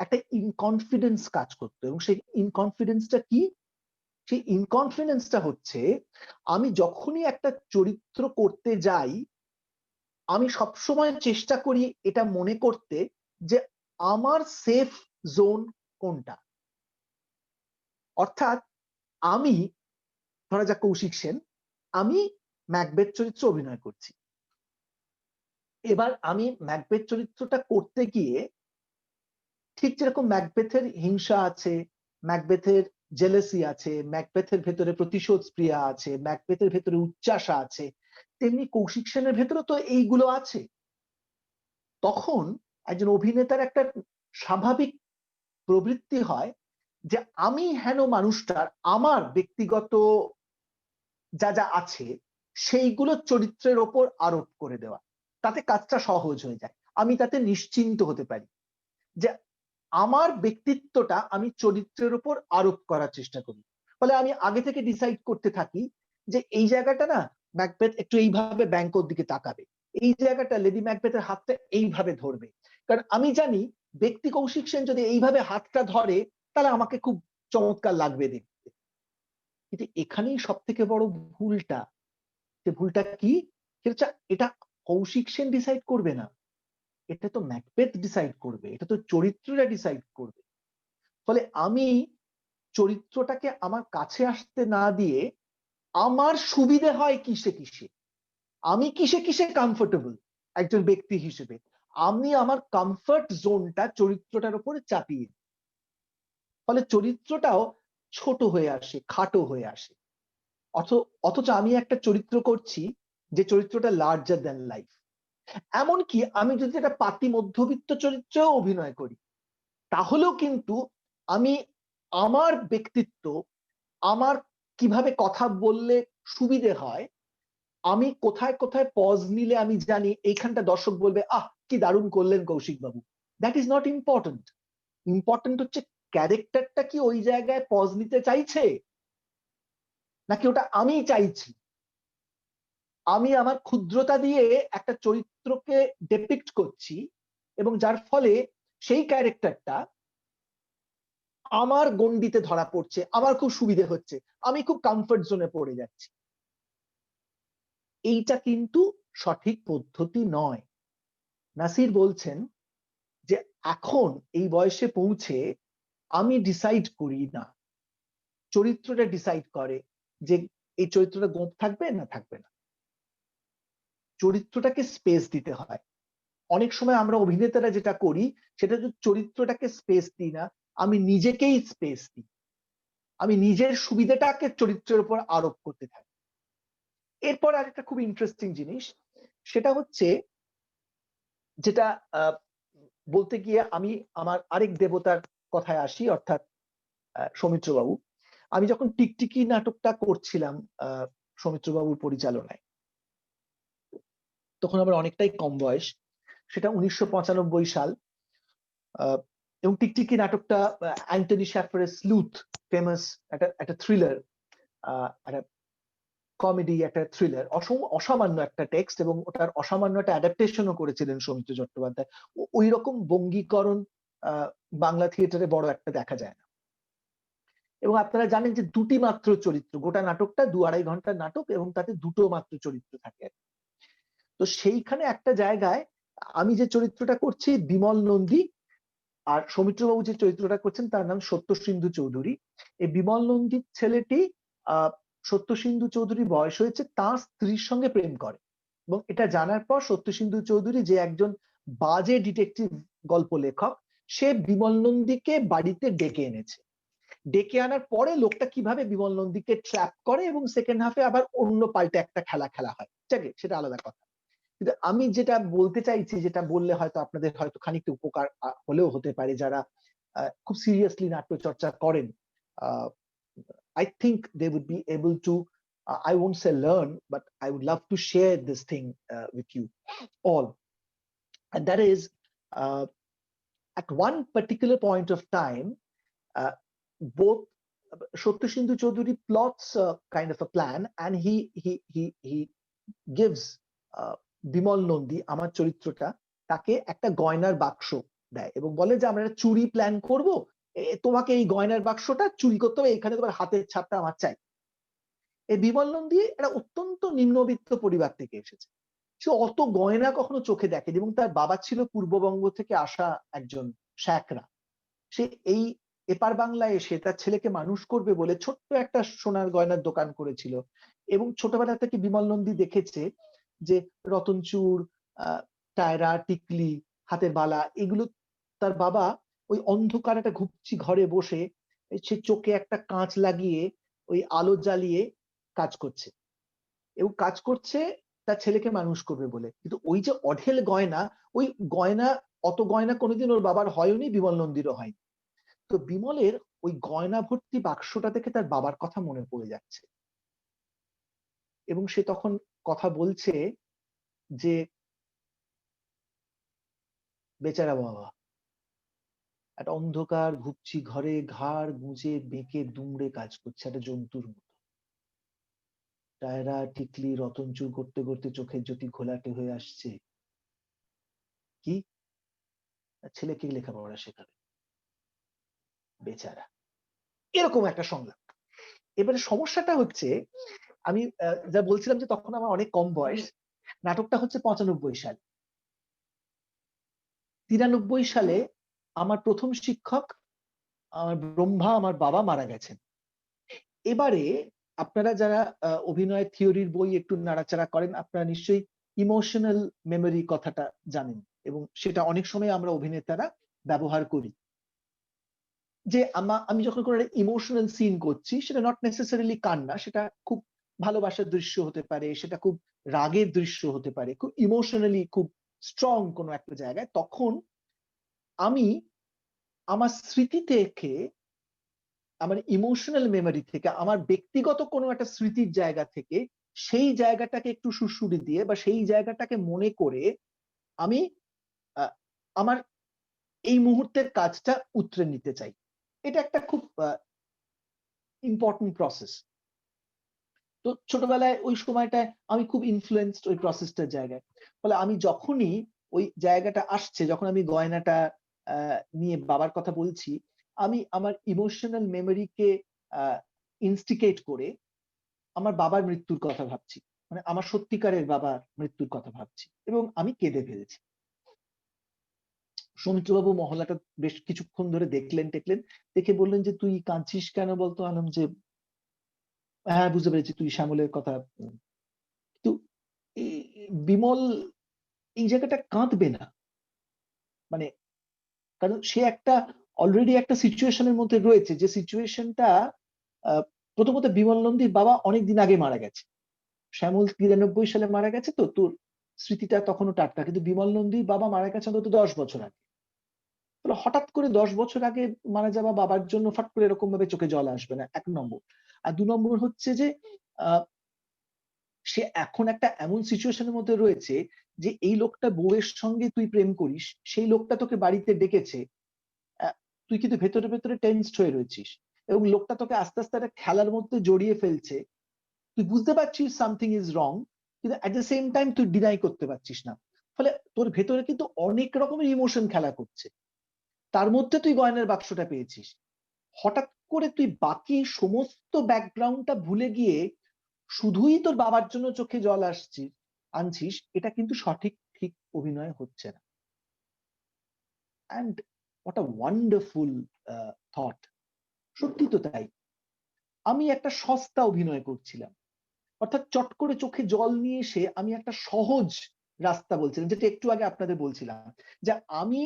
একটা ইনকনফিডেন্স কাজ করতো, এবং সেই ইনকনফিডেন্সটা কি? সেই ইনকনফিডেন্সটা হচ্ছে, আমি যখনই একটা চরিত্র করতে যাই, আমি সবসময় চেষ্টা করি এটা মনে করতে যে আমার সেফ জোন কোনটা। অর্থাৎ আমি, ধরা যাক কৌশিক সেন, আমি ম্যাকবেথ চরিত্র অভিনয় করছি। এবার আমি ম্যাকবেথ চরিত্রটা করতে গিয়ে, ঠিক যেরকম ম্যাকবেথের হিংসা আছে, ম্যাকবেথের জেলেসি আছে, ম্যাকবেথের ভেতরে প্রতিশোধ স্প্রিয়া আছে, ম্যাকবেথের ভেতরে উচ্চাসা আছে, তেমনি কৌশিক সেনের ভেতরে তো এইগুলো আছে। তখন একজন অভিনেতার একটা স্বাভাবিক প্রবৃত্তি হয় যে আমি হেন মানুষটার আমার ব্যক্তিগত যা যা আছে সেইগুলো চরিত্রের ওপর আরোপ করে দেওয়া, তাতে কাজটা সহজ হয়ে যায়। আমি তাতে নিশ্চিন্ত হতে পারি যে আমার ব্যক্তিত্বটা আমি চরিত্রের উপর আরোপ করার চেষ্টা করি। ফলে আমি আগে থেকে ডিসাইড করতে থাকি যে এই জায়গাটা না, ম্যাকবেথ একটু এইভাবে ব্যাংকের দিকে তাকাবে, এই জায়গাটা লেডি ম্যাকবেথের হাতটা এইভাবে ধরবে, কারণ আমি জানি ব্যক্তি কৌশিক সেন যদি এইভাবে হাতটা ধরে তাহলে আমাকে খুব চমৎকার লাগবে দেখতে। কিন্তু এখানেই সব থেকে বড় ভুলটা, যে ভুলটা কি, এটা কৌশিক সেন ডিসাইড করবে না, এটা তো ম্যাকবেথ ডিসাইড করবে, এটা তো চরিত্রটা ডিসাইড করবে। ফলে আমি চরিত্রটাকে আমার কাছে আসতে না দিয়ে, আমার সুবিধে হয় কিসে কিসে, আমি কিসে কিসে কমফোর্টেবল একজন ব্যক্তি হিসেবে, আমি আমার কমফর্ট জোনটা চরিত্রটার উপরে চাপিয়ে, ফলে চরিত্রটাও ছোট হয়ে আসে, খাটো হয়ে আসে। অথচ আমি একটা চরিত্র করছি যে চরিত্রটা লার্জার দ্যান লাইফ। এমনকি আমি যদি একটা পাতি মধ্যবিত্ত চরিত্রেও অভিনয় করি, তাহলেও কিন্তু আমি আমার ব্যক্তিত্ব, আমার কিভাবে কথা বললে সুবিধে হয়, আমি কোথায় কোথায় পজ নিলে আমি জানি এইখানটা দর্শক বলবে, আহ কি দারুণ করলেন কৌশিক বাবু, that is not important. Important হচ্ছে ক্যারেক্টারটা কি ওই জায়গায় পজ নিতে চাইছে, নাকি ওটা আমি চাইছি। আমি আমার ক্ষুদ্রতা দিয়ে একটা চরিত্রকে ডেপিক্ট করছি, এবং যার ফলে সেই ক্যারেক্টারটা আমার গণ্ডিতে ধরা পড়ছে, আমার খুব সুবিধে হচ্ছে, আমি খুব কমফর্ট জোনে পড়ে যাচ্ছি। এইটা কিন্তু সঠিক পদ্ধতি নয়। নাসির বলছেন যে এখন এই বয়সে পৌঁছে আমি ডিসাইড করি না, চরিত্রটা ডিসাইড করে যে এই চরিত্রটা গোঁপ থাকবে না থাকবে না। চরিত্রটাকে স্পেস দিতে হয়। অনেক সময় আমরা অভিনেতারা যেটা করি, সেটা হচ্ছে চরিত্রটাকে স্পেস দিই না, আমি নিজেকেই স্পেস দিই, আমি নিজের সুবিধাটাকে চরিত্রের উপর আরোপ করতে থাকি। এরপর আরেকটা খুব ইন্টারেস্টিং জিনিস, সেটা হচ্ছে, যেটা বলতে গিয়ে আমি আমার আরেক দেবতার কথায় আসি, অর্থাৎ সৌমিত্র বাবু। আমি যখন টিকটিকি নাটকটা করছিলাম সৌমিত্র বাবুর পরিচালনায়, তখন আমার অনেকটাই কম বয়স, সেটা 1995 সাল। এবং টিকটিকি নাটকটা অ্যান্টনি শ্যাফারের স্লুথ, ফেমাস একটা থ্রিলার, একটা কমেডি, একটা থ্রিলার, অসামান্য একটা টেক্সট, এবং ওটার অসামান্য একটা অ্যাডাপ্টেশনও করেছিলেন সৌমিত্র চট্টোপাধ্যায়। ওই রকম বঙ্গীকরণ বাংলা থিয়েটারে বড় একটা দেখা যায় না। এবং আপনারা জানেন যে দুটি মাত্র চরিত্র, গোটা নাটকটা 2-2.5 ঘন্টার নাটক, এবং তাতে দুটো মাত্র চরিত্র থাকে। তো সেইখানে একটা জায়গায় আমি যে চরিত্রটা করছি বিমল নন্দী, আর সৌমিত্রবাবু যে চরিত্রটা করছেন তার নাম সত্যসিন্ধু চৌধুরী। এই বিমল নন্দীর ছেলেটি সত্যসিন্ধু চৌধুরী বয়স হয়েছে, তার স্ত্রীর সঙ্গে প্রেম করে, এবং এটা জানার পর সত্যসিন্ধু চৌধুরী, যে একজন বাজে ডিটেকটিভ গল্প লেখক, সে বিমল নন্দীকে বাড়িতে ডেকে এনেছে। ডেকে আনার পরে লোকটা কিভাবে বিমল নন্দীকে ট্র্যাপ করে এবং সেকেন্ড হাফে আবার অন্য পাল্টে একটা খেলা হয়, ঠিক আছে, সেটা আলাদা কথা। কিন্তু আমি যেটা বলতে চাইছি, যেটা বললে হয়তো আপনাদের হয়তো খানিকটা উপকার হলেও হতে পারে, যারা খুব সিরিয়াসলি নাট্য চর্চা করেন, I think they would be able to, I won't say learn, but I would love to share this thing with you all. And that is, at one particular point of time, both Satyasindhu Chaudhary plots kind of a plan, and he gives Bimal Nandi, আমার চরিত্রটা, তাকে একটা গয়নার বাক্স দেয় এবং বলে যে আমরা একটা চুরি প্ল্যান করব, তোমাকে এই গয়নার বাক্সটা চুরি করতে হবে, এখানে তোমার হাতের ছাপটা আমার চাই। এই বিমল নন্দী একটা অত্যন্ত নিম্নবিত্ত পরিবার থেকে এসেছে, সে অত গয়না কখনো চোখে দেখেনি এবং তার বাবা ছিল পূর্ববঙ্গ থেকে আসা একজন শ্যাকরা। সে এই এপার বাংলায় এসে তার ছেলেকে মানুষ করবে বলে ছোট্ট একটা সোনার গয়নার দোকান করেছিল এবং ছোটবেলা থেকে বিমল নন্দী দেখেছে যে রতনচূড়, টায়রা, টিকলি, হাতের বালা, এগুলো তার বাবা ওই অন্ধকার একটা ঘুপচি ঘরে বসে সে চোখে একটা কাঁচ লাগিয়ে ওই আলো জ্বালিয়ে কাজ করছে এবং কাজ করছে তার ছেলেকে মানুষ করবে বলে। কিন্তু ওই যে অঢেল গয়না, ওই গয়না, অত গয়না কোনোদিন ওর বাবার হয়নি, বিমল নন্দীরও হয়নি। তো বিমলের ওই গয়না ভর্তি বাক্সটা দেখে তার বাবার কথা মনে পড়ে যাচ্ছে এবং সে তখন কথা বলছে যে বেচারা বাবা একটা অন্ধকার ঘুপচি ঘরে ঘাড় গুঁজে বেঁকে দুমড়ে কাজ করছে একটা জন্তুর মতো। টায়রা, টিকলি, রতনচুর করতে করতে চোখের জ্যোতি ঘোলাটে হয়ে আসছে। কি? ছেলেকে লেখাপড়া শেখাবে, বেচারা। এরকম একটা সংলাপ। এবারে সমস্যাটা হচ্ছে, আমি যা বলছিলাম যে তখন আমার অনেক কম বয়স, নাটকটা হচ্ছে 95 সাল। 93 সালে আমার প্রথম শিক্ষক আমার ব্রহ্মা, আমার বাবা মারা গেছেন। এবারে আপনারা যারা অভিনয় থিওরির বই একটু নাড়াচাড়া করেন, আপনারা নিশ্চয়ই ইমোশনাল মেমোরি কথাটা জানেন এবং সেটা অনেক সময় আমরা অভিনেতারা ব্যবহার করি। যে আমি যখন কোনো একটা ইমোশনাল সিন করছি, সেটা নট নেসেসারিলি কান্না, সেটা খুব ভালোবাসার দৃশ্য হতে পারে, সেটা খুব রাগের দৃশ্য হতে পারে, খুব ইমোশনালি খুব স্ট্রং কোনো একটা জায়গায়, তখন আমি আমার স্মৃতি থেকে, আমার ইমোশনাল মেমোরি থেকে, আমার ব্যক্তিগত কোনো একটা স্মৃতির জায়গা থেকে সেই জায়গাটাকে একটু সুড়সুড়ি দিয়ে বা সেই জায়গাটাকে মনে করে আমি আমার এই মুহূর্তের কাজটা উতরে নিতে চাই। এটা একটা খুব ইম্পর্টেন্ট প্রসেস। তো ছোটবেলায় ওই সময়টায় আমি খুব ইনফ্লুয়েন্সড ওই প্রসেসটার জায়গায়। ফলে আমি যখনই ওই জায়গাটা আসছে, যখন আমি গয়নাটা নিয়ে বাবার কথা বলছি, আমি আমার ইমোশনাল মেমোরিকে ইনস্টিকেট করে আমার বাবার মৃত্যুর কথা ভাবছি, মানে আমার সত্যিকারের বাবার মৃত্যুর কথা ভাবছি এবং আমি কেঁদে ফেলেছি। সৌমিত্রবাবু মহলাটা বেশ কিছুক্ষণ ধরে দেখলেন, দেখে বললেন যে তুই কাঁদছিস কেন বলতো? আনম যে হ্যাঁ বুঝতে পেরেছি, তুই শ্যামলের কথা। কিন্তু বিমল এই জায়গাটা কাঁদবে না, মানে কারণ সে একটা অলরেডি একটা সিচুয়েশনের মধ্যে রয়েছে, যে সিচুয়েশনটা প্রথমত বিমল নন্দীর বাবা অনেকদিন আগে মারা গেছে। শ্যামল 93 সালে মারা গেছে, তো তোর স্মৃতিটা তখনও টাটকা, কিন্তু বিমল নন্দীর বাবা মারা গেছে অন্তত 10 বছর আগে। হঠাৎ করে 10 বছর আগে মারা যাওয়া বাবার জন্য ফট করে এরকম ভাবে চোখে জল আসবে না, 1 নম্বর। আর 2 নম্বর হচ্ছে যে সে এখন একটা এমন সিচুয়েশনের মধ্যে রয়েছে যে এই লোকটা বউয়ের সঙ্গে তুই প্রেম করিস, সেই লোকটা তোকে বাড়িতে ডেকেছে, তুই কিন্তু ভেতরে ভেতরে টেনসড হয়ে রয়েছিস এবং লোকটা তোকে আস্তে আস্তে একটা খেলার মধ্যে জড়িয়ে ফেলছে। তুই বুঝতে পারছিস সামথিং ইজ রং, কিন্তু অ্যাট দ্য সেম টাইম তুই ডিনাই করতে পারছিস না। ফলে তোর ভেতরে কিন্তু অনেক রকমের ইমোশন খেলা করছে। তার মধ্যে তুই গয়নার বাক্সটা পেয়েছিস, হঠাৎ করে তুই বাকি সমস্ত ব্যাকগ্রাউন্ডটা ভুলে গিয়ে শুধুই তোর বাবার জন্য চোখে জল আনছিস, এটা কিন্তু ঠিক অভিনয় হচ্ছে না। And what a wonderful thought. সত্যি তো তাই। আমি একটা সস্তা অভিনয় করছিলাম, অর্থাৎ চট করে চোখে জল নিয়ে এসে আমি একটা সহজ রাস্তা বলছিলেন, যেটা একটু আগে আপনাদের বলছিলাম, যে আমি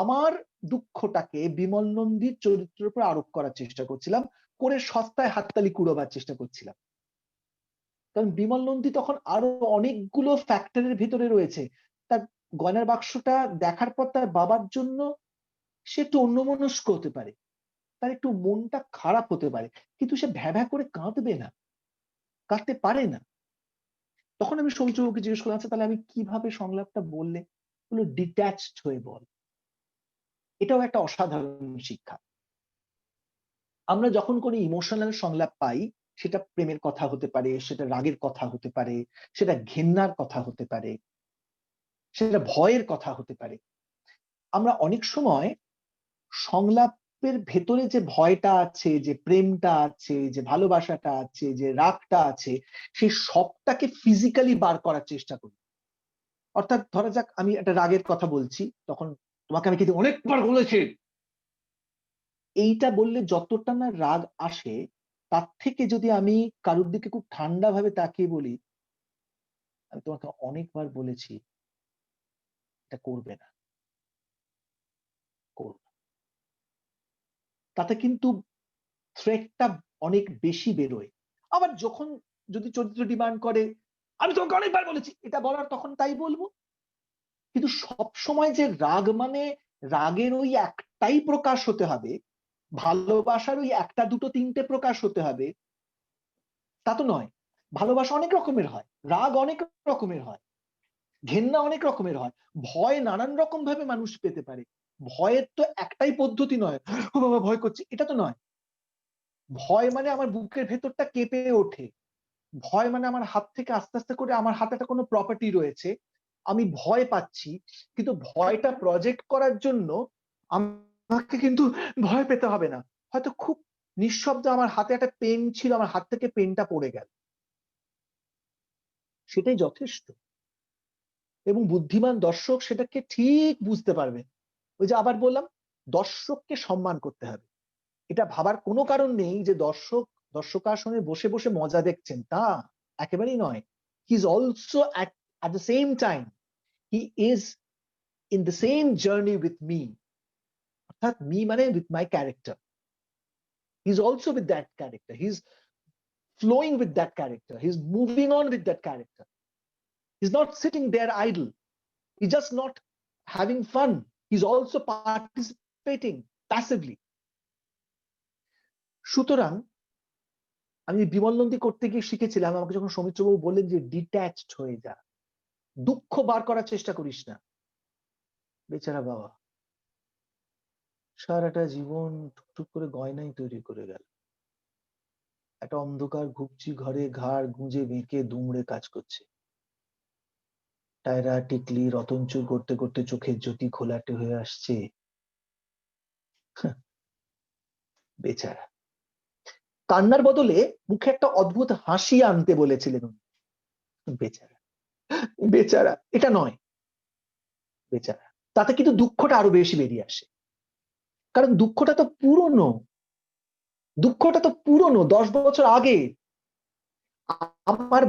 আমার দুঃখটাকে বিমল নন্দীর চরিত্রের উপর আরোপ করার চেষ্টা করছিলাম, করে সস্তায় হাততালি কুড়োবার চেষ্টা করছিলাম। কারণ বিমল নন্দী তখন আরো অনেকগুলো ফ্যাক্টরের ভিতরে রয়েছে। তার গয়নার বাক্সটা দেখার পর তার বাবার জন্য সে একটু অন্যমনস্ক হতে পারে, তার একটু মনটা খারাপ হতে পারে, কিন্তু সে ভ্যা করে কাঁদবে না, কাঁদতে পারে না। তখন আমি সৌমিত্রবাবুকে জিজ্ঞেস করলাম, আচ্ছা তাহলে আমি কিভাবে সংলাপটা বললে? বললো ডিট্যাচড হয়ে বল। এটাও একটা অসাধারণ শিক্ষা। আমরা যখন কোনো ইমোশনাল সংলাপ পাই, সেটা প্রেমের কথা হতে পারে, সেটা রাগের কথা হতে পারে, সেটা ঘেন্নার কথা হতে পারে, সেটা ভয়ের কথা হতে পারে, আমরা অনেক সময় সংলাপের ভেতরে যে ভয়টা আছে, যে প্রেমটা আছে, যে ভালোবাসাটা আছে, যে রাগটা আছে, সেই সবটাকে ফিজিক্যালি বার করার চেষ্টা করি। অর্থাৎ ধরা যাক আমি একটা রাগের কথা বলছি, তখন তোমাকে আমি কিন্তু অনেকবার বলেছি, এইটা বললে যতটা না রাগ আসে, তার থেকে যদি আমি কারোর দিকে খুব ঠান্ডা ভাবে তাকিয়ে বলি, আমি তোমাকে অনেকবার বলেছি এটা করবে না, করবে, তাতে কিন্তু থ্রেটটা অনেক বেশি বেরোয়। আবার যখন যদি চরিত্র ডিমান্ড করে আমি তোমাকে অনেকবার বলেছি এটা বলার, তখন তাই বলবো। কিন্তু সব সময় যে রাগ মানে রাগের ওই একটাই প্রকাশ হতে হবে, ভালোবাসার ওই একটা দুটো তিনটে প্রকাশ হতে হবে, তা তো নয়। ভালোবাসা অনেক রকমের হয়, রাগ অনেক রকমের হয়, ঘেন্না অনেক রকমের হয়, ভয় নানান রকম ভাবে মানুষ পেতে পারে। ভয়ের তো একটাই পদ্ধতি নয়, ও বাবা ভয় করছে, এটা তো নয়। ভয় মানে আমার বুকের ভেতরটা কেঁপে ওঠে, ভয় মানে আমার হাত থেকে আস্তে আস্তে করে আমার হাতে একটা কোনো প্রপার্টি রয়েছে, আমি ভয় পাচ্ছি, কিন্তু ভয়টা প্রজেক্ট করার জন্য আমাকে কিন্তু ভয় পেতে হবে না। হয়তো খুব নিঃশব্দে আমার হাতে একটা পেন ছিল, আমার হাত থেকে পেনটা পড়ে গেল, সেটাই যথেষ্ট। এবং বুদ্ধিমান দর্শক সেটাকে ঠিক বুঝতে পারবে। ওই যে আবার বললাম, দর্শককে সম্মান করতে হবে। এটা ভাবার কোনো কারণ নেই যে দর্শক দর্শকাসনে বসে বসে মজা দেখছেন, তা একেবারেই নয়। He is also at the same time he is in the same journey with me, অর্থাৎ মি মানে with my character, he is also with that character, he is flowing with that character, he is moving on with that character, he is not sitting there idle, he's just not having fun, he's also participating passively. সুতরাং আমি বিমল নন্দী করতে গিয়ে শিখেছিলাম, আমাকে যখন সৌমিত্রবাবু বললেন যে detached হয়ে যা, দুঃখ বার করার চেষ্টা করিস না। বেচারা বাবা সারাটা জীবন টুকটুক করে গয়নাই তৈরি করে গেল, একটা অন্ধকার ঘুপচি ঘরে ঘাড় গুঁজে বেঁকে দুমড়ে কাজ করছে, টায়রা টিকলি রতনচুর করতে করতে চোখের জ্যোতি ঘোলাটে হয়ে আসছে। বেচারা কান্নার বদলে মুখে একটা অদ্ভুত হাসি আনতে বলেছিলেন উনি। বেচারা বেচারা, এটা নয়, বেচারা। তাতে কিন্তু দুঃখটা আরো বেশি বেরিয়ে আসে, কারণ দুঃখটা তো পুরনো, দুঃখটা তো পুরনো 10 বছর আগে। আমার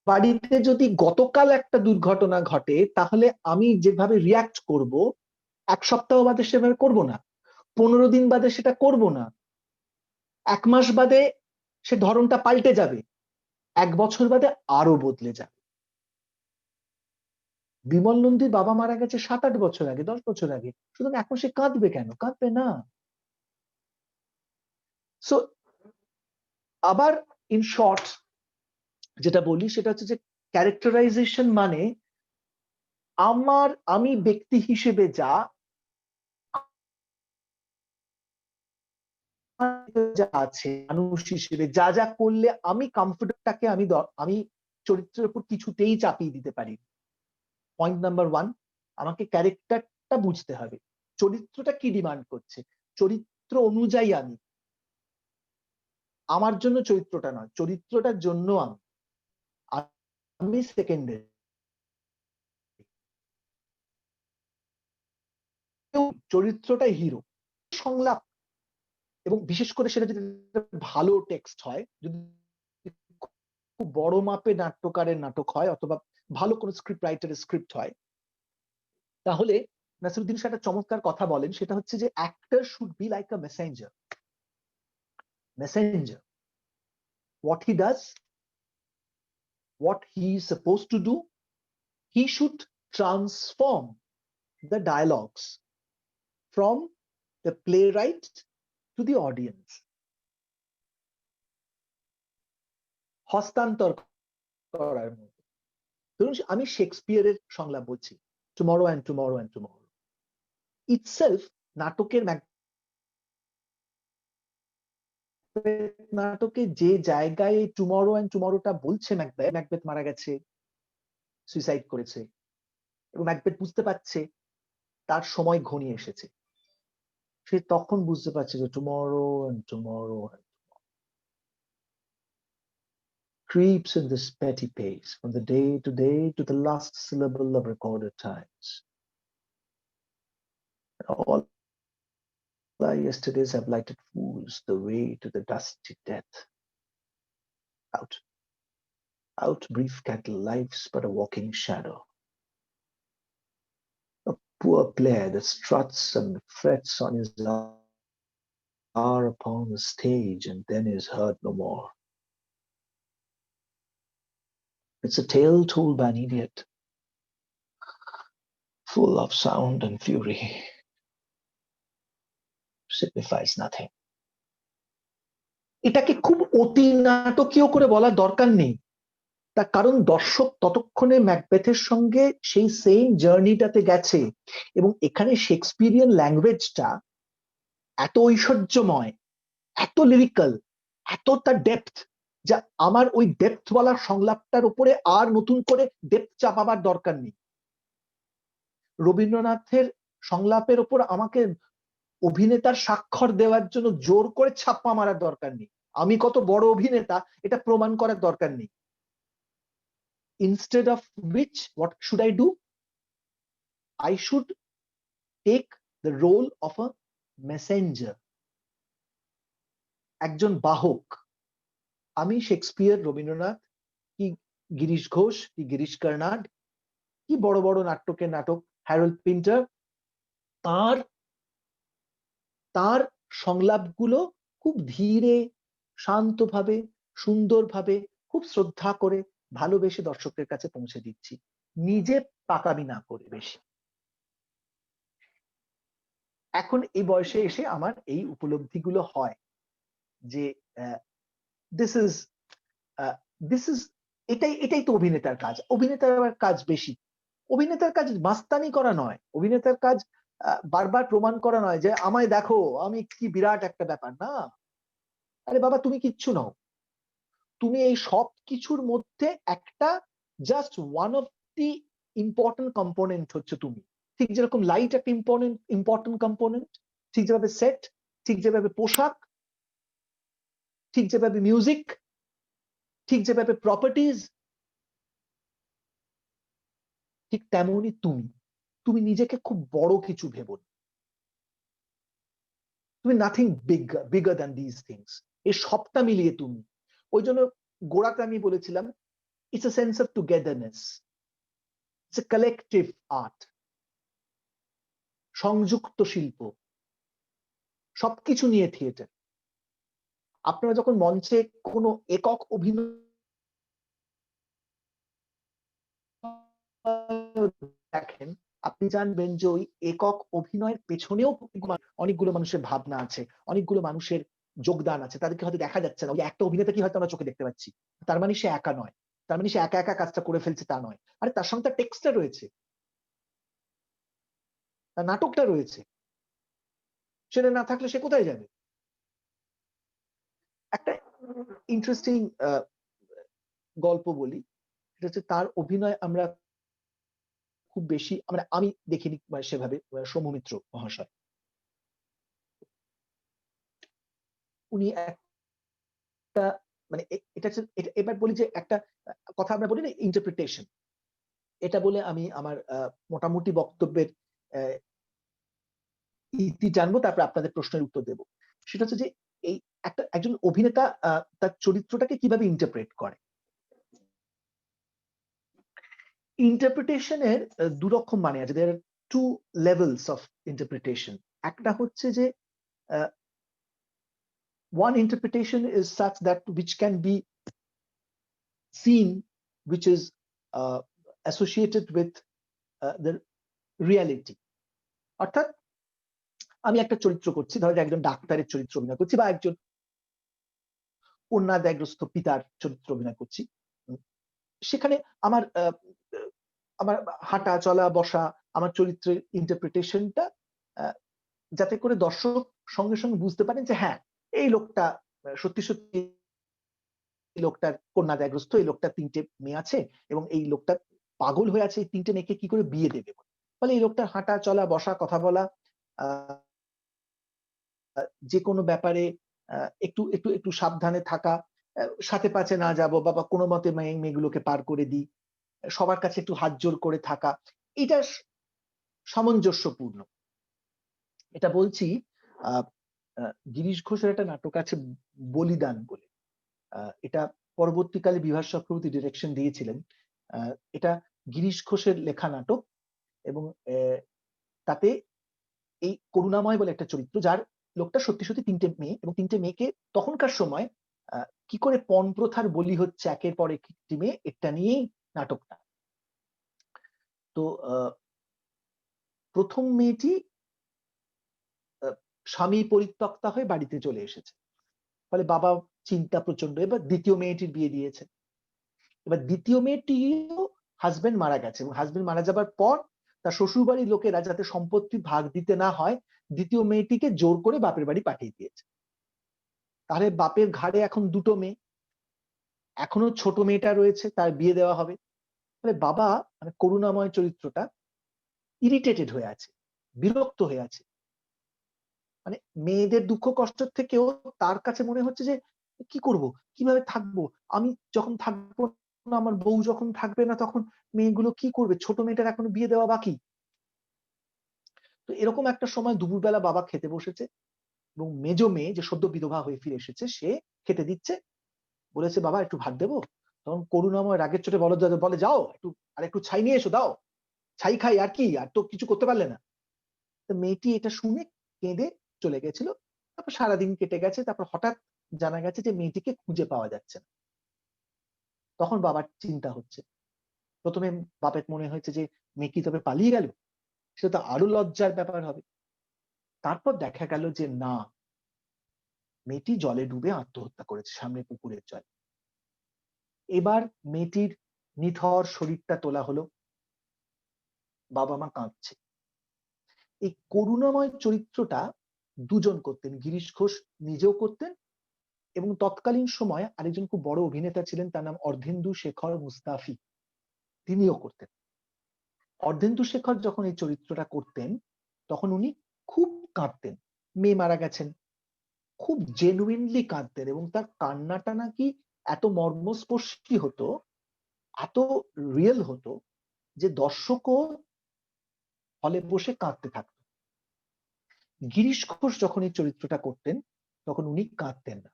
বাড়িতে যদি গতকাল একটা দুর্ঘটনা ঘটে, তাহলে আমি যেভাবে রিয়াক্ট করব, এক সপ্তাহ বাদে সেভাবে করব না, 15 দিন বাদে সেটা করব না, 1 মাস বাদে সে ধরনটা পাল্টে যাবে, 1 বছর বাদে আরো বদলে যাবে। বিমল নন্দীর বাবা মারা গেছে 7-8 বছর আগে, 10 বছর আগে, সুতরাং এখন সে কাঁদবে কেন? কাঁদবে না। সো আবার ইন শর্ট যেটা বলি সেটা হচ্ছে যে ক্যারেক্টারাইজেশন মানে আমি ব্যক্তি হিসেবে যা আছে, মানুষ হিসেবে যা যা করলে আমি কমফোর্টটাকে আমি চরিত্রের উপর কিছুতেই চাপিয়ে দিতে পারি। পয়েন্ট নাম্বার 1, আমাকে ক্যারেক্টারটা বুঝতে হবে, চরিত্রটা কি ডিমান্ড করছে, চরিত্র অনুযায়ী আমার জন্য চরিত্রটা নয়, চরিত্রটার জন্য আমি সেকেন্ডারি, চরিত্রটাই হিরো। সংলাপ, এবং বিশেষ করে সেটা যদি ভালো টেক্সট হয়, যদি খুব বড় মাপে নাট্যকারের নাটক হয়, অথবা ভালো কোনো স্ক্রিপ্ট রাইটারের স্ক্রিপ্ট হয়, তাহলে নাসিরুদ্দিন শাহ একটা চমৎকার কথা বলেন, সেটা হচ্ছে যে actor should be like a Messenger. Messenger, what he does, what he is supposed to do, he should transform the dialogues from the playwright to the audience. হস্তান্তর করার মতো। ধরুন আমি শেক্সপিয়ারের সংলাপ বলছি, tomorrow and tomorrow and tomorrow itself নাটকের নাটকে যে জায়গায় টুমরো অ্যান্ড টুমরোটা বলছে ম্যাকবেথ মারা গেছে, সুইসাইড করেছে, এবং ম্যাকবেথ বুঝতে পারছে তার সময় ঘনিয়ে এসেছে, সে তখন বুঝতে পারছে যে tomorrow and tomorrow creeps in this petty pace from the day to the last syllable of recorded times. All thy yesterdays have lighted fools the way to the dusty death. Out, brief cattle, life's but a walking shadow. A poor player that struts and frets on his hour upon the stage and then is heard no more. It's a tale told by an idiot, full of sound and fury. Signifies nothing. এটাকে খুব অতি নাটকীয় করে বলার দরকার নেই, তার কারণ দর্শক ততক্ষণে ম্যাকবেথের সঙ্গে সেই সেম জার্নিটাতে গেছে, এবং এখানে শেক্সপিরিয়ান ল্যাঙ্গুয়েজটা এত ঐশ্বর্যময়, এত লিরিক্যাল, এত তার ডেপথ, যা আমার ওই ডেপথ বলার সংলাপটার উপরে আর নতুন করে ডেপথ চাপাবার দরকার নেই। রবীন্দ্রনাথের সংলাপের উপর আমাকে অভিনেতার স্বাক্ষর দেওয়ার জন্য জোর করে ছাপ্পা মারার দরকার নেই, আমি কত বড় অভিনেতা এটা প্রমাণ করার দরকার নেই। Instead of which, what should I do? I should take the role of a messenger, একজন বাহক। আমি শেক্সপিয়ার, রবীন্দ্রনাথ, কি গিরিশ ঘোষ, কি গিরিশ কার্নাড, কি বড় বড় নাটকের নাটক হ্যারল্ড পিন্টার, তার সংলাপগুলো খুব ধীরে, শান্তভাবে, সুন্দরভাবে, খুব শ্রদ্ধা করে, ভালোবেসে দর্শকদের কাছে পৌঁছে দিচ্ছি, নিজে পাকামি না করে বেশি। এখন এই বয়সে এসে আমার এই উপলব্ধিগুলো হয় যে এটাই তো অভিনেতার কাজ। অভিনেতার কাজ বেশি, অভিনেতার কাজ মাস্তানি করা নয়, অভিনেতার কাজ বারবার প্রমাণ করা নয় যে আমায় দেখো আমি কি বিরাট একটা ব্যাপার। না, আরে বাবা তুমি কিচ্ছু নও, তুমি এই সব কিছুর মধ্যে একটা just one of the important component হচ্ছে তুমি। ঠিক যেরকম লাইট একটা ইম্পর্টেন্ট কম্পোনেন্ট, ঠিক যেভাবে সেট, ঠিক যেভাবে পোশাক, ঠিক যেভাবে মিউজিক, ঠিক যেভাবে প্রপার্টিজ, ঠিক তেমনই তুমি নিজেকে খুব বড় কিছু ভেবো, তুমি nothing bigger than this things. এই সবটা মিলিয়ে তুমি, ওই জন্য গোড়াতে আমি বলেছিলাম it's a sense of togetherness, it's a collective art, সংযুক্ত শিল্প, সবকিছু নিয়ে থিয়েটার। আপনারা যখন মঞ্চে কোনো একক অভিনয় দেখেন, আপনি জানবেন যে ওই একক অভিনয়ের পেছনেও অনেকগুলো মানুষের ভাবনা আছে, অনেকগুলো মানুষের যোগদান আছে, তাদেরকে হয়তো দেখা যাচ্ছে না। ওই একটা অভিনেতা কি হয়তো আমরা চোখে দেখতে পাচ্ছি, তার মানে সে একা নয়, তার মানে সে একা একা কাজটা করে ফেলছে তা নয়। আরে তার সঙ্গে তার টেক্সটটা রয়েছে, তার নাটকটা রয়েছে, সেটা না থাকলে সে কোথায় যাবে? একটা ইন্টারেস্টিং গল্প বলি, সেটা হচ্ছে তার অভিনয় আমরা খুব বেশি আমি দেখিনি সেভাবে। সৌম্যমিত্র মহাশয়, উনি একটা এটা এবার বলি যে একটা কথা আমরা বলি না ইন্টারপ্রিটেশন, এটা বলে আমি আমার মোটামুটি বক্তব্যের ইতি টানবো, তারপর আপনাদের প্রশ্নের উত্তর দেব। সেটা হচ্ছে যে এই একজন অভিনেতা তার চরিত্রটাকে কিভাবে ইন্টারপ্রেট করে। ইন্টারপ্রিটেশনের দুরকম মানে আছে, there are two levels of interpretation. একটা হচ্ছে যে one interpretation is such that which can be seen, which is associated with the reality. অর্থাৎ আমি একটা চরিত্র করছি, ধরো একজন ডাক্তারের চরিত্র অভিনয় করছি বা একজন কন্যাদায়গ্রস্ত পিতার চরিত্র অভিনয় করছি। সেখানে আমার আমার হাঁটা চলা বসা, আমার চরিত্রের ইন্টারপ্রিটেশনটা যাতে করে দর্শক সঙ্গে সঙ্গে বুঝতে পারেন যে হ্যাঁ, এই লোকটা সত্যি সত্যি লোকটার কন্যাদায়গ্রস্ত, এই লোকটার 3টে মেয়ে আছে এবং এই লোকটা পাগল হয়ে আছে এই 3টে মেয়েকে কি করে বিয়ে দেবে। ফলে এই লোকটার হাঁটা চলা বসা কথা বলা, যে কোনো ব্যাপারে একটু একটু একটু সাবধানে থাকা, সাথে পাছে না যাবো বাবা কোনো মতে মেয়েগুলোকে পার করে দিই, সবার কাছে একটু হাত জোর করে থাকা, এটা সামঞ্জস্যপূর্ণ। এটা বলছি গিরিশ ঘোষের একটা নাটক আছে বলিদান বলে, এটা পরবর্তীকালে বিভাস চক্রবর্তী ডিরেকশন দিয়েছিলেন। এটা গিরিশ ঘোষের লেখা নাটক এবং তাতে এই করুণাময় বলে একটা চরিত্র, যার লোকটা সত্যি সত্যি 3টে মেয়ে এবং 3টে মেয়েকে তখনকার সময় কি করে পণ প্রথার বলি হচ্ছে একের পর একটি মেয়ে, এটা নিয়েই নাটকটা। তো প্রথম মেয়েটি স্বামী পরিত্যক্তা হয়ে বাড়িতে চলে এসেছে, ফলে বাবা চিন্তা প্রচন্ড। এবার দ্বিতীয় মেয়েটির বিয়ে দিয়েছে, এবার দ্বিতীয় মেয়েটিও হাজবেন্ড মারা গেছে এবং হাজবেন্ড মারা যাবার পর তার শ্বশুর বাড়ির লোকেরা যাতে সম্পত্তি ভাগ দিতে না হয়, দ্বিতীয় মেয়েটিকে জোর করে বাপের বাড়ি পাঠিয়ে দিয়েছে। তাহলে বাপের ঘাড়ে এখন 2টো মেয়ে, এখনো ছোট মেয়েটা রয়েছে, তার বিয়ে দেওয়া হবে। ফলে বাবা মানে করুণাময় চরিত্রটা ইরিটেটেড হয়ে আছে, বিরক্ত হয়ে আছে। মানে মেয়েদের দুঃখ কষ্টের থেকেও তার কাছে মনে হচ্ছে যে কি করব, কিভাবে থাকবো, আমি যখন থাকবো না, আমার বউ যখন থাকবে না, তখন মেয়েগুলো কি করবে, ছোট মেয়েটার এখনো বিয়ে দেওয়া বাকি। তো এরকম একটা সময় দুপুরবেলা বাবা খেতে বসেছে এবং মেজো মেয়ে যে সদ্য বিধবা হয়ে ফিরে এসেছে সে খেতে দিচ্ছে, বলেছে বাবা একটু ভাত দেবো। তখন করুণাময় রাগের চোটে বলে যাও একটু, আর একটু ছাই নিয়ে এসো, দাও ছাই খাই, আর কি, আর তো কিছু করতে পারলে না। তো মেয়েটি এটা শুনে কেঁদে চলে গেছিল। তারপর সারাদিন কেটে গেছে, তারপর হঠাৎ জানা গেছে যে মেয়েটিকে খুঁজে পাওয়া যাচ্ছে না। তখন বাবার চিন্তা হচ্ছে, প্রথমে বাপের মনে হয়েছে যে মেয়ে কি তবে পালিয়ে গেল, সেটা তো আরো লজ্জার ব্যাপার হবে। তারপর দেখা গেল যে না, মেয়েটি জলে ডুবে আত্মহত্যা করেছে সামনে পুকুরের জল। এবার মেয়েটির নিথর শরীরটা তোলা হলো, বাবা মা কাঁদছে। এই করুণাময় চরিত্রটা দুজন করতেন, গিরিশ ঘোষ নিজেও করতেন এবং তৎকালীন সময় আরেকজন খুব বড় অভিনেতা ছিলেন, তার নাম অর্ধেন্দু শেখর মুস্তাফি, তিনিও করতেন। অর্ধেন্দু শেখর যখন এই চরিত্রটা করতেন তখন উনি খুব কাঁদতেন, মেয়ে মারা গেছেন, খুব জেনুইনলি কাঁদতেন এবং তার কান্নাটা নাকি এত মর্মস্পর্শী হতো, এত রিয়েল হতো যে দর্শকও হলে বসে কাঁদতে থাকতো। গিরিশ ঘোষ যখন এই চরিত্রটা করতেন তখন উনি কাঁদতেন না,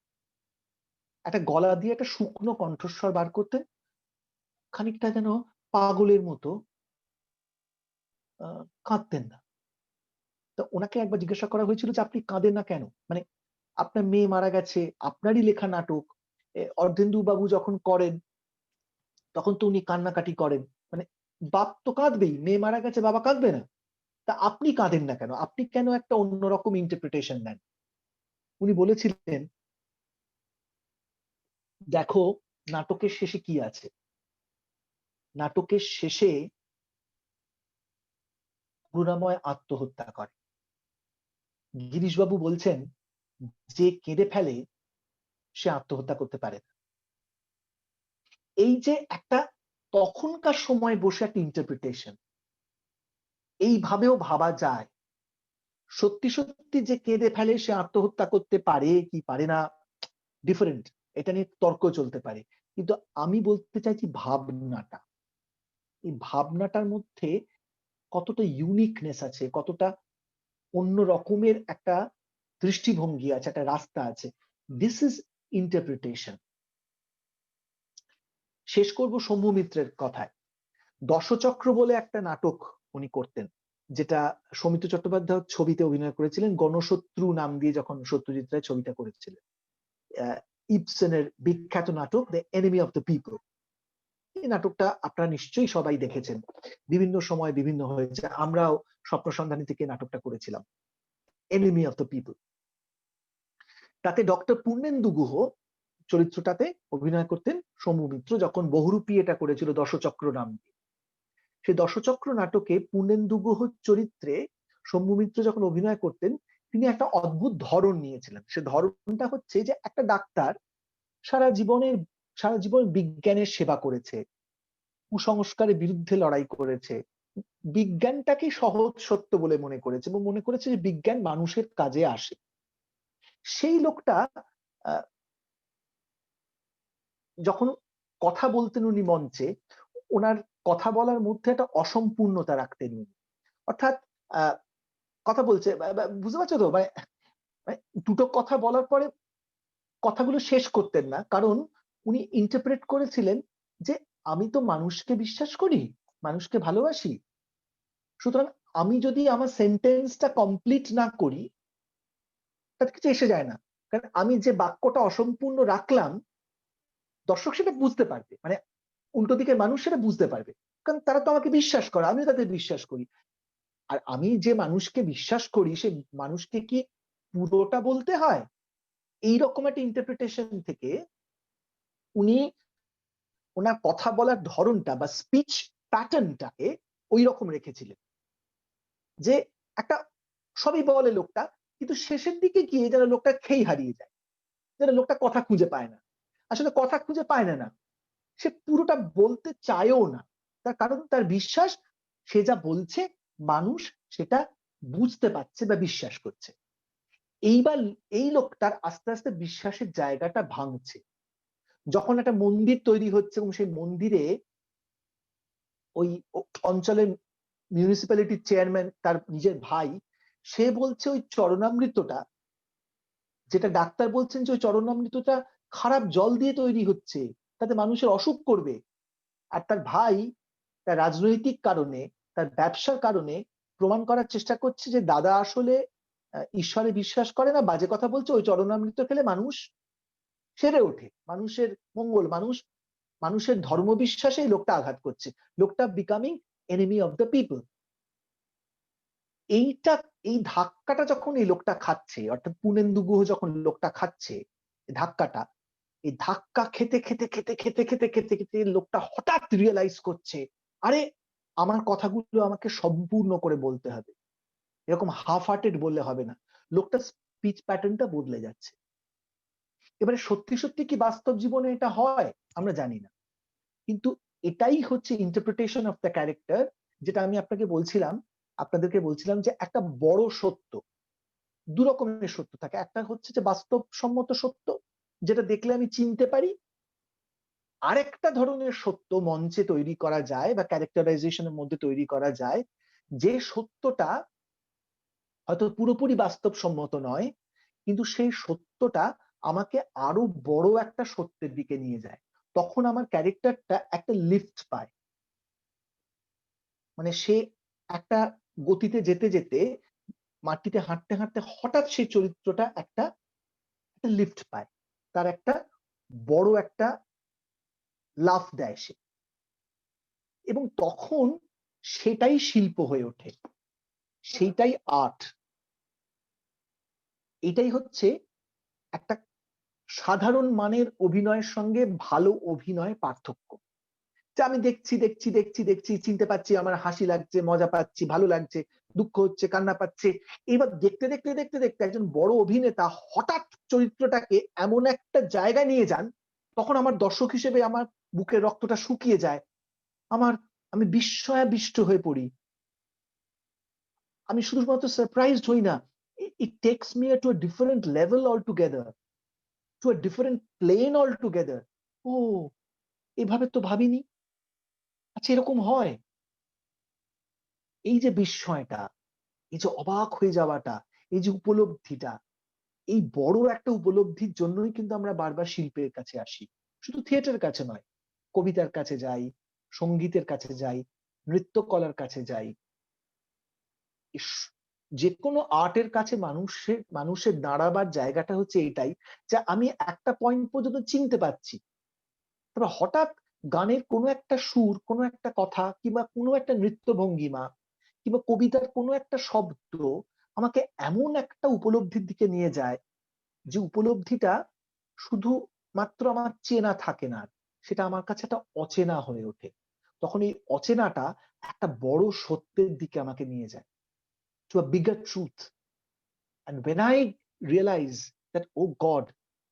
একটা গলা দিয়ে একটা শুকনো কণ্ঠস্বর বার করতেন, খানিকটা যেন পাগলের মতো, কাঁদতেন না। তো ওনাকে একবার জিজ্ঞাসা করা হয়েছিল যে আপনি কাঁদেন না কেন, মানে আপনার মেয়ে মারা গেছে, আপনারই লেখা নাটক, অর্ধেন্দু বাবু যখন করেন তখন তো উনি কান্নাকাটি করেন, মানে বাপ তো কাঁদবেই, মেয়ে মারা গেছে বাবা কাঁদবে না, তা আপনি কাঁদেন না কেন, আপনি কেন একটা অন্যরকম ইন্টারপ্রিটেশন নেন। উনি বলেছিলেন দেখো নাটকের শেষে কি আছে, নাটকের শেষে করুণাময় আত্মহত্যা করে। গিরিশবাবু বলছেন যে কেঁদে ফেলে সে আত্মহত্যা করতে পারে না। এই যে একটা তখনকার সময় বসে একটা ইন্টারপ্রিটেশন, এইভাবেও ভাবা যায়, সত্যি সত্যি যে কেঁদে ফেলে সে আত্মহত্যা করতে পারে কি পারে না ডিফারেন্ট, এটা নিয়ে তর্ক চলতে পারে, কিন্তু আমি বলতে চাইছি ভাবনাটা, এই ভাবনাটার মধ্যে কতটা ইউনিকনেস আছে, কতটা অন্য রকমের একটা দৃষ্টিভঙ্গি আছে, একটা রাস্তা আছে। This is interpretation. শেষ করব সৌম্য মিত্রের কথায়। দশচক্র বলে একটা নাটক উনি করতেন, যেটা সৌমিত্র চট্টোপাধ্যায় ছবিতে অভিনয় করেছিলেন, গণশত্রু নাম দিয়ে যখন সত্যজিৎ রায় ছবিটা করেছিলেন। ইবসেনের বিখ্যাত নাটক the enemy of the people. এই নাটকটা আপনারা নিশ্চয়ই সবাই দেখেছেন, বিভিন্ন সময় বিভিন্ন হয়েছে, আমরাও স্বপ্ন সন্ধানী থেকে নাটকটা করেছিলাম, এনিমি অফ দ্য পিপল। তাতে ডক্টর পূর্ণেন্দু গুহ চরিত্রটাতে অভিনয় করতেন সৌম্য মিত্র, যখন বহুরূপী এটা করেছিল দশচক্র নাম দিয়ে। সেই দশচক্র নাটকে পূর্ণেন্দু গুহ চরিত্রে সৌম্য মিত্র যখন অভিনয় করতেন, তিনি একটা অদ্ভুত ধরন নিয়েছিলেন। সে ধরনটা হচ্ছে যে একটা ডাক্তার সারা জীবন বিজ্ঞানের সেবা করেছে, কুসংস্কারের বিরুদ্ধে লড়াই করেছে, বিজ্ঞানটাকে সহজ সত্য বলে মনে করেছে এবং মনে করেছে যে বিজ্ঞান মানুষের কাজে আসে। সেই লোকটা যখন কথা বলতেন উনি মঞ্চে, ওনার কথা বলার মধ্যে একটা অসম্পূর্ণতা রাখতেন উনি। অর্থাৎ কথা বলছে, বুঝতে পারছো তো, মানে দুটো কথা বলার পরে কথাগুলো শেষ করতেন না, কারণ উনি ইন্টারপ্রেট করেছিলেন যে আমি তো মানুষকে বিশ্বাস করি, মানুষকে ভালোবাসি, সুতরাং আমি যদি আমার সেন্টেন্সটা কমপ্লিট না করি তাতে কিছু এসে যায় না, কারণ আমি যে বাক্যটা অসম্পূর্ণ রাখলাম দর্শক সেটা বুঝতে পারবে, মানে উল্টো দিকের মানুষ সেটা বুঝতে পারবে, কারণ তারা তো আমাকে বিশ্বাস করে, আমিও তাদের বিশ্বাস করি। আর আমি যে মানুষকে বিশ্বাস করি সে মানুষকে কি পুরোটা বলতে হয়? এইরকম একটা ইন্টারপ্রিটেশন থেকে উনি ওনার কথা বলার ধরনটা বা স্পিচ প্যাটার্নটাকে ওই রকম রেখেছিলেন, যে একটা সবই বলে লোকটা, কিন্তু শেষের দিকে গিয়ে যেন লোকটা খেই হারিয়ে যায়, যেন লোকটা কথা খুঁজে পায় না। আসলে কথা খুঁজে পায় না, না, সে পুরোটা বলতে চায়ও না, তার কারণ তার বিশ্বাস সে যা বলছে মানুষ সেটা বুঝতে পারছে বা বিশ্বাস করছে। এইবার এই লোকটার আস্তে আস্তে বিশ্বাসের জায়গাটা ভাঙছে, যখন একটা মন্দির তৈরি হচ্ছে এবং সেই মন্দিরে ওই অঞ্চলের মিউনিসিপ্যালিটির চেয়ারম্যান তার নিজের ভাই, সে বলছে ওই চরণামৃতটা, যেটা ডাক্তার বলছেন যে ওই চরণামৃতটা খারাপ জল দিয়ে তৈরি হচ্ছে, তাতে মানুষের অসুখ করবে। আর তার ভাই তার রাজনৈতিক কারণে, তার ব্যবসার কারণে প্রমাণ করার চেষ্টা করছে যে দাদা আসলে ঈশ্বরে বিশ্বাস করে না, বাজে কথা বলছে, ওই চরণামৃত খেলে মানুষ সেরে ওঠে, মানুষের মঙ্গল, মানুষের ধর্মবিশ্বাসে এই লোকটা আঘাত করছে, লোকটা becoming enemy of the people. এই ধাক্কাটা যখন এই লোকটা খাচ্ছে, অর্থাৎ পূর্ণেন্দু গুহ যখন লোকটা খাচ্ছে ধাক্কাটা, এই ধাক্কা খেতে খেতে খেতে খেতে খেতে খেতে খেতে লোকটা হঠাৎ রিয়েলাইজ করছে, আরে আমার কথাগুলো আমাকে সম্পূর্ণ করে বলতে হবে, এরকম হাফ হার্টেড বললে হবে না। লোকটা স্পিচ প্যাটার্নটা বদলে যাচ্ছে। এবারে সত্যি সত্যি কি বাস্তব জীবনে এটা হয় আমরা জানি না, কিন্তু এটাই হচ্ছে ইন্টারপ্রিটেশন অফ দ্য ক্যারেক্টার, যেটা আমি আপনাদেরকে বলছিলাম যে একটা বড় সত্য, দু রকমের সত্য থাকে। একটা হচ্ছে যে বাস্তবসম্মত সত্য, যেটা দেখলে আমি চিনতে পারি, আরেকটা ধরনের সত্য মঞ্চে তৈরি করা যায় বা ক্যারেক্টারাইজেশনের মধ্যে তৈরি করা যায়, যে সত্যটা হয়তো পুরোপুরি বাস্তবসম্মত নয়, কিন্তু সেই সত্যটা আমাকে আরো বড় একটা সত্যের দিকে নিয়ে যায়। তখন আমার ক্যারেক্টারটা একটা লিফট পায়, মানে সে একটা গতিতে যেতে যেতে, মাটিতে হাঁটতে হাঁটতে হঠাৎ সেই চরিত্রটা একটা লিফট পায়, তার একটা বড় একটা লাফ দেয় সে, এবং তখন সেটাই শিল্প হয়ে ওঠে, সেইটাই আর্ট। এটাই হচ্ছে একটা সাধারণ মানের অভিনয়ের সঙ্গে ভালো অভিনয় পার্থক্য, যে আমি দেখছি দেখছি দেখছি দেখছি চিনতে পাচ্ছি, আমার হাসি লাগছে, মজা পাচ্ছি, ভালো লাগছে, দুঃখ হচ্ছে, কান্না পাচ্ছে। এবার দেখতে দেখতে দেখতে দেখতে একজন বড় অভিনেতা হঠাৎ চরিত্রটাকে এমন একটা জায়গায় নিয়ে যান, তখন আমার দর্শক হিসেবে আমার বুকের রক্তটা শুকিয়ে যায়, আমি বিস্ময়াবিষ্ট হয়ে পড়ি, আমি শুধুমাত্র সারপ্রাইজড হই না, it takes me to a different level altogether, to a different plane altogether. ও, এভাবে তো ভাবিনি, আচ্ছা এরকম হয়। এই যে বিস্ময়টা, এই যে অবাক হয়ে যাওয়াটা, এই যে উপলব্ধিটা, এই বড় একটা উপলব্ধির জন্যই কিন্তু আমরা বারবার শিল্পের কাছে আসি, শুধু থিয়েটারের কাছে নয়, কবিতার কাছে যাই, সঙ্গীতের কাছে যাই, নৃত্যকলার কাছে যাই, যে কোনো আর্টের কাছে মানুষের দাঁড়াবার জায়গাটা হচ্ছে এটাই যে আমি একটা পয়েন্ট পর্যন্ত চিনতে পারছি, তবে হঠাৎ গানের কোনো একটা সুর, কোনো একটা কথা, কিংবা কোনো একটা নৃত্য ভঙ্গিমা, কিংবা কবিতার কোনো একটা শব্দ আমাকে এমন একটা উপলব্ধির দিকে নিয়ে যায় যে উপলব্ধিটা শুধু মাত্র আমার চেনা থাকে না, সেটা আমার কাছে একটা অচেনা হয়ে ওঠে। তখন এই অচেনাটা একটা বড় সত্যের দিকে আমাকে নিয়ে যায়, to a bigger truth. And when I realize that, oh God,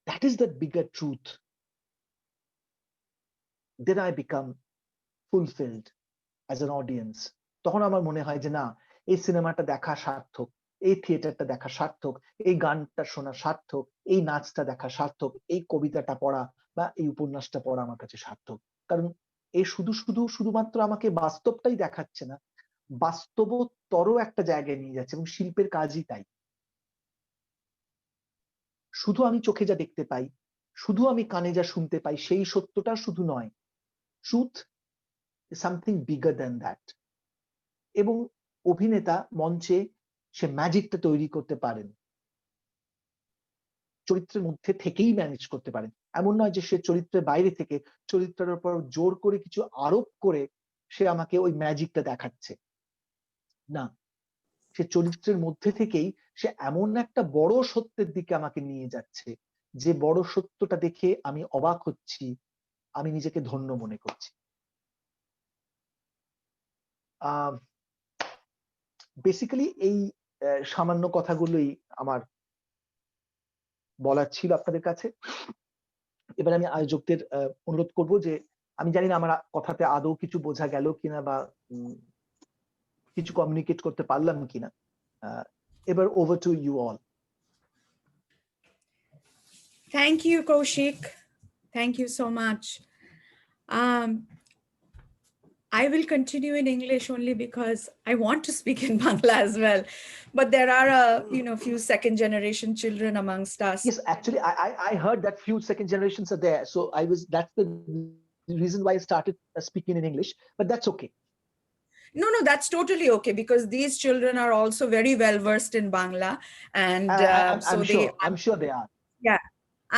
that is the bigger truth, then I become fulfilled as an audience. তখন আমার মনে হয় যে না, এই সিনেমাটা দেখা সার্থক, এই থিয়েটারটা দেখা সার্থক, এই গানটা শোনা সার্থক, এই নাচটা দেখা সার্থক, এই কবিতাটা পড়া বা এই উপন্যাসটা পড়া আমার কাছে সার্থক। কারণ এ শুধুমাত্র আমাকে বাস্তবটাই দেখাচ্ছে না, বাস্তবতর একটা জায়গায় নিয়ে যাচ্ছে, এবং শিল্পের কাজই তাই। শুধু আমি চোখে যা দেখতে পাই, শুধু আমি কানে যা শুনতে পাই, সেই সত্যটা শুধু নয়, truth is something bigger than that. এবং অভিনেতা মঞ্চে সে ম্যাজিকটা তৈরি করতে পারেন, চরিত্রের মধ্যে থেকেই ম্যানেজ করতে পারেন। এমন নয় যে সে চরিত্রের বাইরে থেকে চরিত্রের উপর জোর করে কিছু আরোপ করে সে আমাকে ওই ম্যাজিকটা দেখাচ্ছে, না, সে চরিত্রের মধ্যে থেকেই সে এমন একটা বড় সত্যের দিকে আমাকে নিয়ে যাচ্ছে, যে বড় সত্যটা দেখে আমি অবাক হচ্ছি, আমি নিজেকে ধন্য মনে করছি। বেসিক্যালি এই সামান্য কথাগুলোই আমার বলার ছিল আপনাদের কাছে। এবার আমি আয়োজকদের অনুরোধ করব যে, আমি জানি না আমার কথাতে আদৌ কিছু বোঝা গেল কিনা বা কিছু কমিউনিকেট করতে পারলাম কিনা। এবার over to you all. Thank you, Kaushik. Thank you so much. I will continue in English only because I want to speak in Bangla as well. But there are few second generation children amongst us. Yes, actually, I heard that few second generations are there. So that's the reason why I started speaking in English, but that's okay. No, that's totally okay, because these children are also very well versed in Bangla, and I'm sure they are. Yeah,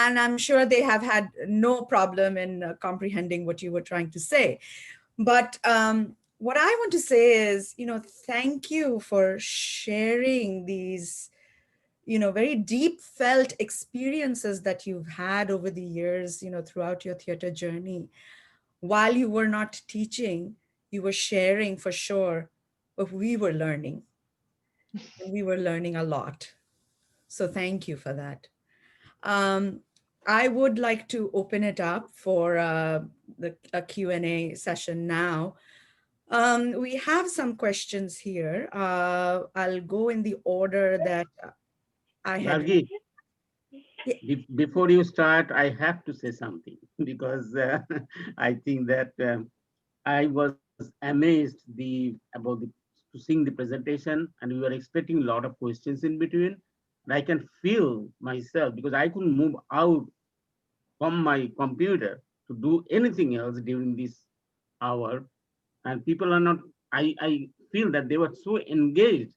and I'm sure they have had no problem in comprehending what you were trying to say. But what I want to say is, thank you for sharing these, very deep felt experiences that you've had over the years, throughout your theater journey. While you were not teaching, you were sharing for sure, but we were learning. And we were learning a lot. So thank you for that. I would like to open it up for a Q&A session now. We have some questions here. I'll go in the order that I had. Gargi, before you start, I have to say something because I think that I was amazed to seeing the presentation, and we were expecting a lot of questions in between. And I can feel myself, because I couldn't move out from my computer to do anything else during this hour. And people are not, I feel that they were so engaged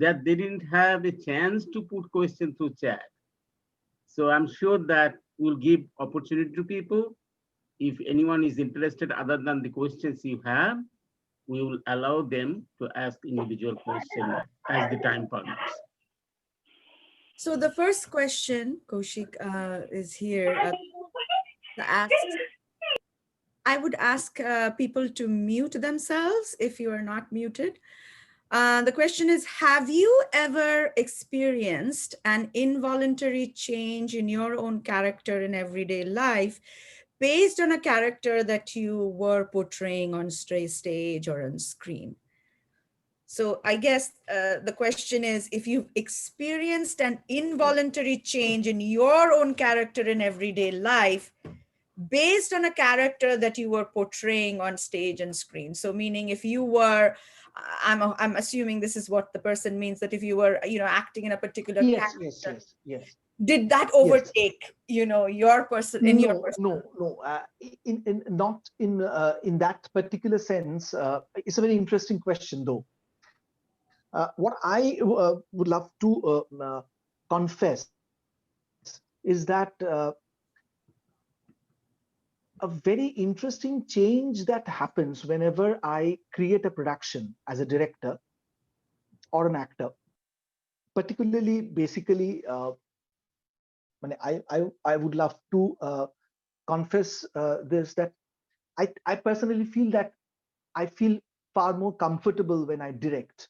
that they didn't have a chance to put questions through chat. So I'm sure that we'll give opportunity to people. If anyone is interested other than the questions you have, we will allow them to ask individual questions as the time permits. So the first question, Kaushik, is here. I would ask people to mute themselves if you are not muted. The question is, have you ever experienced an involuntary change in your own character in everyday life based on a character that you were portraying on stage or on screen? So I guess the question is, if you've experienced an involuntary change in your own character in everyday life based on a character that you were portraying on stage and screen. So meaning if you were, I'm assuming this is what the person means, that if you were, acting in a particular Yes, yes, character, yes, yes, did that yes. overtake, your person in your No, person? no, no. In not in that particular sense. It's a very interesting question, though. What I would love to confess is that a very interesting change that happens whenever I create a production as a director or an actor, particularly, basically, I would love to confess this, that I personally feel that I feel far more comfortable when I direct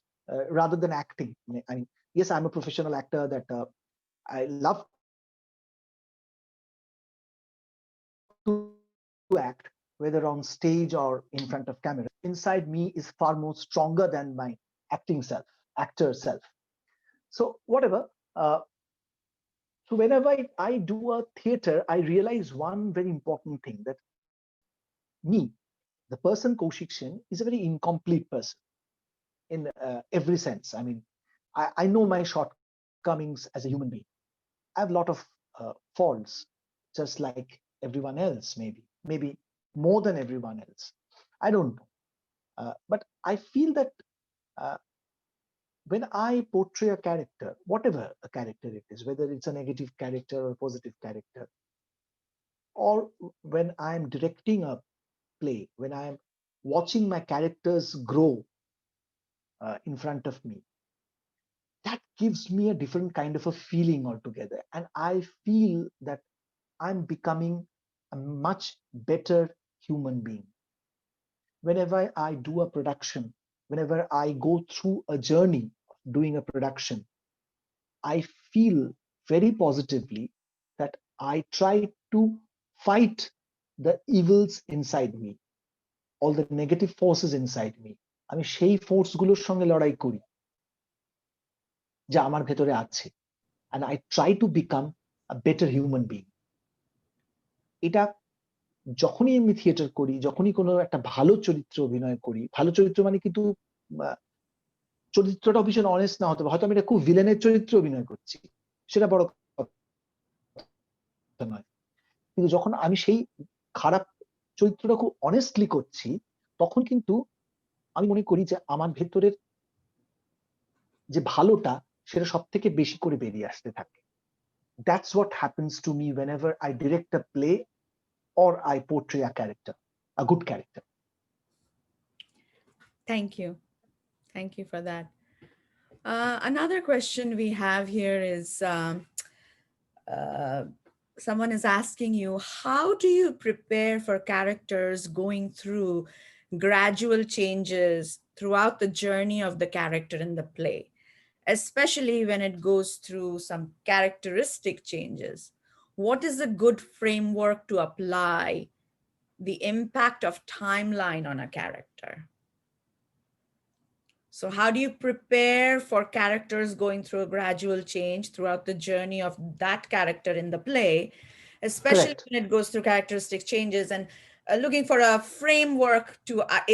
rather than acting. I mean, yes, I'm a professional actor that I love to act, whether on stage or in front of camera. Inside me is far more stronger than my acting self, actor self. So whatever. So whenever I do a theater, I realize one very important thing, that me, the person Kaushik Sen, is a very incomplete person in every sense. I mean, I know my shortcomings as a human being. I have a lot of faults, just like everyone else, maybe more than everyone else. I don't know. But I feel that uh, when I portray a character, whatever a character it is, whether it's a negative character or a positive character, or when I'm directing a play, when I'm watching my characters grow in front of me, that gives me a different kind of a feeling altogether. And I feel that I'm becoming a much better human being. Whenever I do a production, whenever I go through a journey of doing a production, I feel very positively that I try to fight the evils inside me, all the negative forces inside me. আমি সেই ফোর্সগুলোর সঙ্গে লড়াই করি যা আমার ভেতরে আছে, and I try to become a better human being. এটা যখনই আমি থিয়েটার করি, যখনই কোনো একটা ভালো চরিত্র অভিনয় করি, ভালো চরিত্র মানে কিন্তু চরিত্রটা ভীষণ অনেস্ট না হতে পারে, হয়তো আমি এটা খুব ভিলেনের চরিত্র অভিনয় করছি, সেটা বড় কথা নয়, কিন্তু যখন আমি সেই খারাপ চরিত্রটা খুব অনেস্টলি করছি, তখন কিন্তু আমি মনে করি যে আমার ভেতরের যে ভালোটা সেটা সব থেকে বেশি করে বেরিয়ে আসতে থাকে. That's what happens to me whenever I direct a play or I portray a character, a good character. Thank you. Thank you for that. Another question we have here is, someone is asking you, how do you prepare for characters going through gradual changes throughout the journey of the character in the play, especially when it goes through some characteristic changes? What is a good framework to apply the impact of timeline on a character? So how do you prepare for characters going through a gradual change throughout the journey of that character in the play, especially Correct. when it goes through characteristic changes, and looking for a framework to,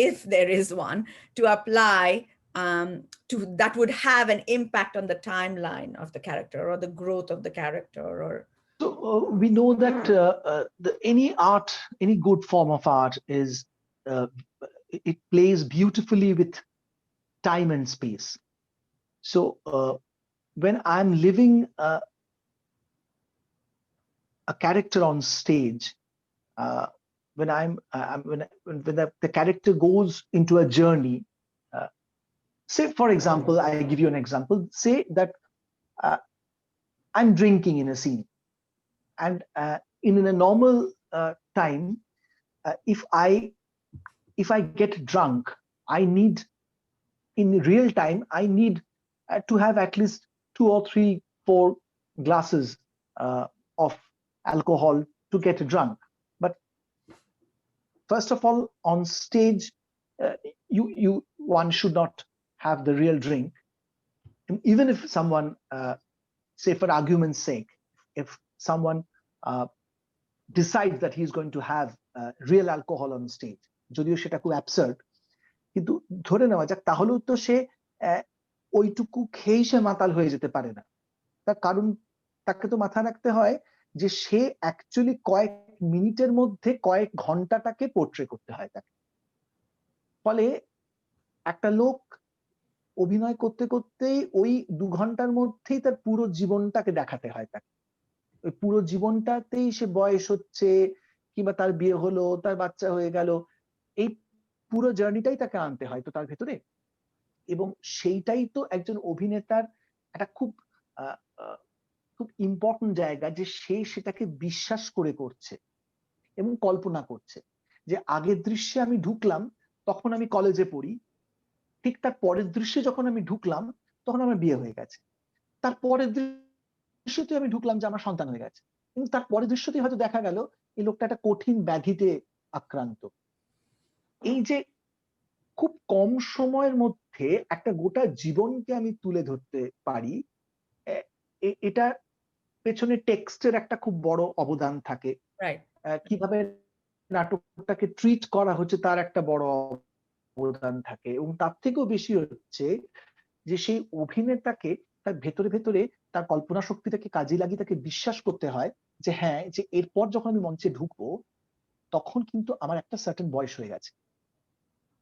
if there is one, to apply to that would have an impact on the timeline of the character or the growth of the character? Or So we know that any art, any good form of art is, it plays beautifully with time and space. So when I'm living a character on stage, when the character goes into a journey, say for example, I give you an example. Say that I'm drinking in a scene, and in a normal time, if I get drunk, I need, in real time, I need to have at least 2 or 3, 4 glasses of alcohol to get drunk. But first of all, on stage, one should not have the real drink. And even if someone, say for argument's sake, if someone decides that he is going to have real alcohol on stage, যদিও সেটা খুব absurd, কিন্তু ধরে নেওয়া যাক তাহলেও তো সে ওইটুকু খেয়েই সে মাতাল হয়ে যেতে পারে না। তার কারণ তাকে তো মাথায় রাখতে হয় যে সে অ্যাকচুয়ালি কয়েক মিনিটের মধ্যে কয়েক ঘন্টাটাকে পোর্ট্রে করতে হয় তাকে। ফলে একটা লোক অভিনয় করতে করতেই ওই 2 ঘন্টার মধ্যেই তার পুরো জীবনটাকে দেখাতে হয় তাকে। ওই পুরো জীবনটাতেই সে বয়স হচ্ছে, কিংবা তার বিয়ে হলো, তার বাচ্চা হয়ে গেল, এই পুরো জার্নিটাই তাকে আনতে হয় তো তার ভেতরে। এবং সেইটাই তো একজন অভিনেতার একটা খুব খুব ইম্পর্টেন্ট জায়গা, যে সে সেটাকে বিশ্বাস করে করছে এবং কল্পনা করছে যে আগের দৃশ্যে আমি ঢুকলাম তখন আমি কলেজে পড়ি, ঠিক তার পরের দৃশ্যে যখন আমি ঢুকলাম তখন আমার বিয়ে হয়ে গেছে, তার পরের দৃশ্যতে আমি ঢুকলাম যে আমার সন্তান হয়ে গেছে, কিন্তু তার পরের দৃশ্যতেই হয়তো দেখা গেল এই লোকটা একটা কঠিন ব্যাধিতে আক্রান্ত। এই যে খুব কম সময়ের মধ্যে একটা গোটা জীবনকে আমি তুলে ধরতে পারি, এটা পেছনে টেক্সটের একটা খুব বড় অবদান থাকে। কিভাবে নাটকটাকে ট্রিট করা হচ্ছে তার একটা বড় অবদান থাকে, এবং তার থেকেও বেশি হচ্ছে যে সেই অভিনেতাকে তার ভেতরে ভেতরে তার কল্পনা শক্তিটাকে কাজে লাগিয়ে তাকে বিশ্বাস করতে হয় যে হ্যাঁ, যে এরপর যখন আমি মঞ্চে ঢুকবো তখন কিন্তু আমার একটা সার্টেন বয়স হয়ে গেছে,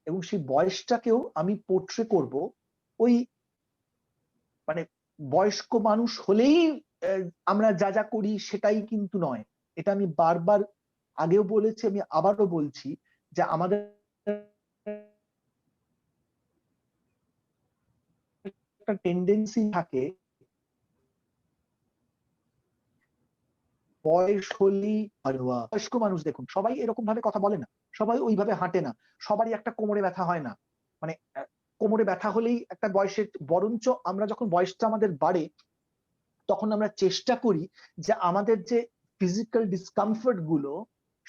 এবং সেই বয়সটাকেও আমি পোর্ট্রে করব ওই মানে বয়স্ক মানুষ হলেই আমরা যা যা করি সেটাই কিন্তু নয়। এটা আমি বারবার আগেও বলেছি, আমি আবারও বলছি যে আমাদের একটা টেন্ডেন্সি থাকে বয়স হলেই বয়স্ক মানুষ, দেখুন সবাই এরকম ভাবে কথা বলে না, সবাই ওইভাবে হাঁটে না, সবারই একটা কোমরে ব্যথা হয় না, মানে কোমরে ব্যথা হলেই একটা বয়সের, বরঞ্চ আমরা যখন বয়সটা আমাদের বাড়ে তখন আমরা চেষ্টা করি যে আমাদের যে ফিজিক্যাল ডিসকমফর্ট গুলো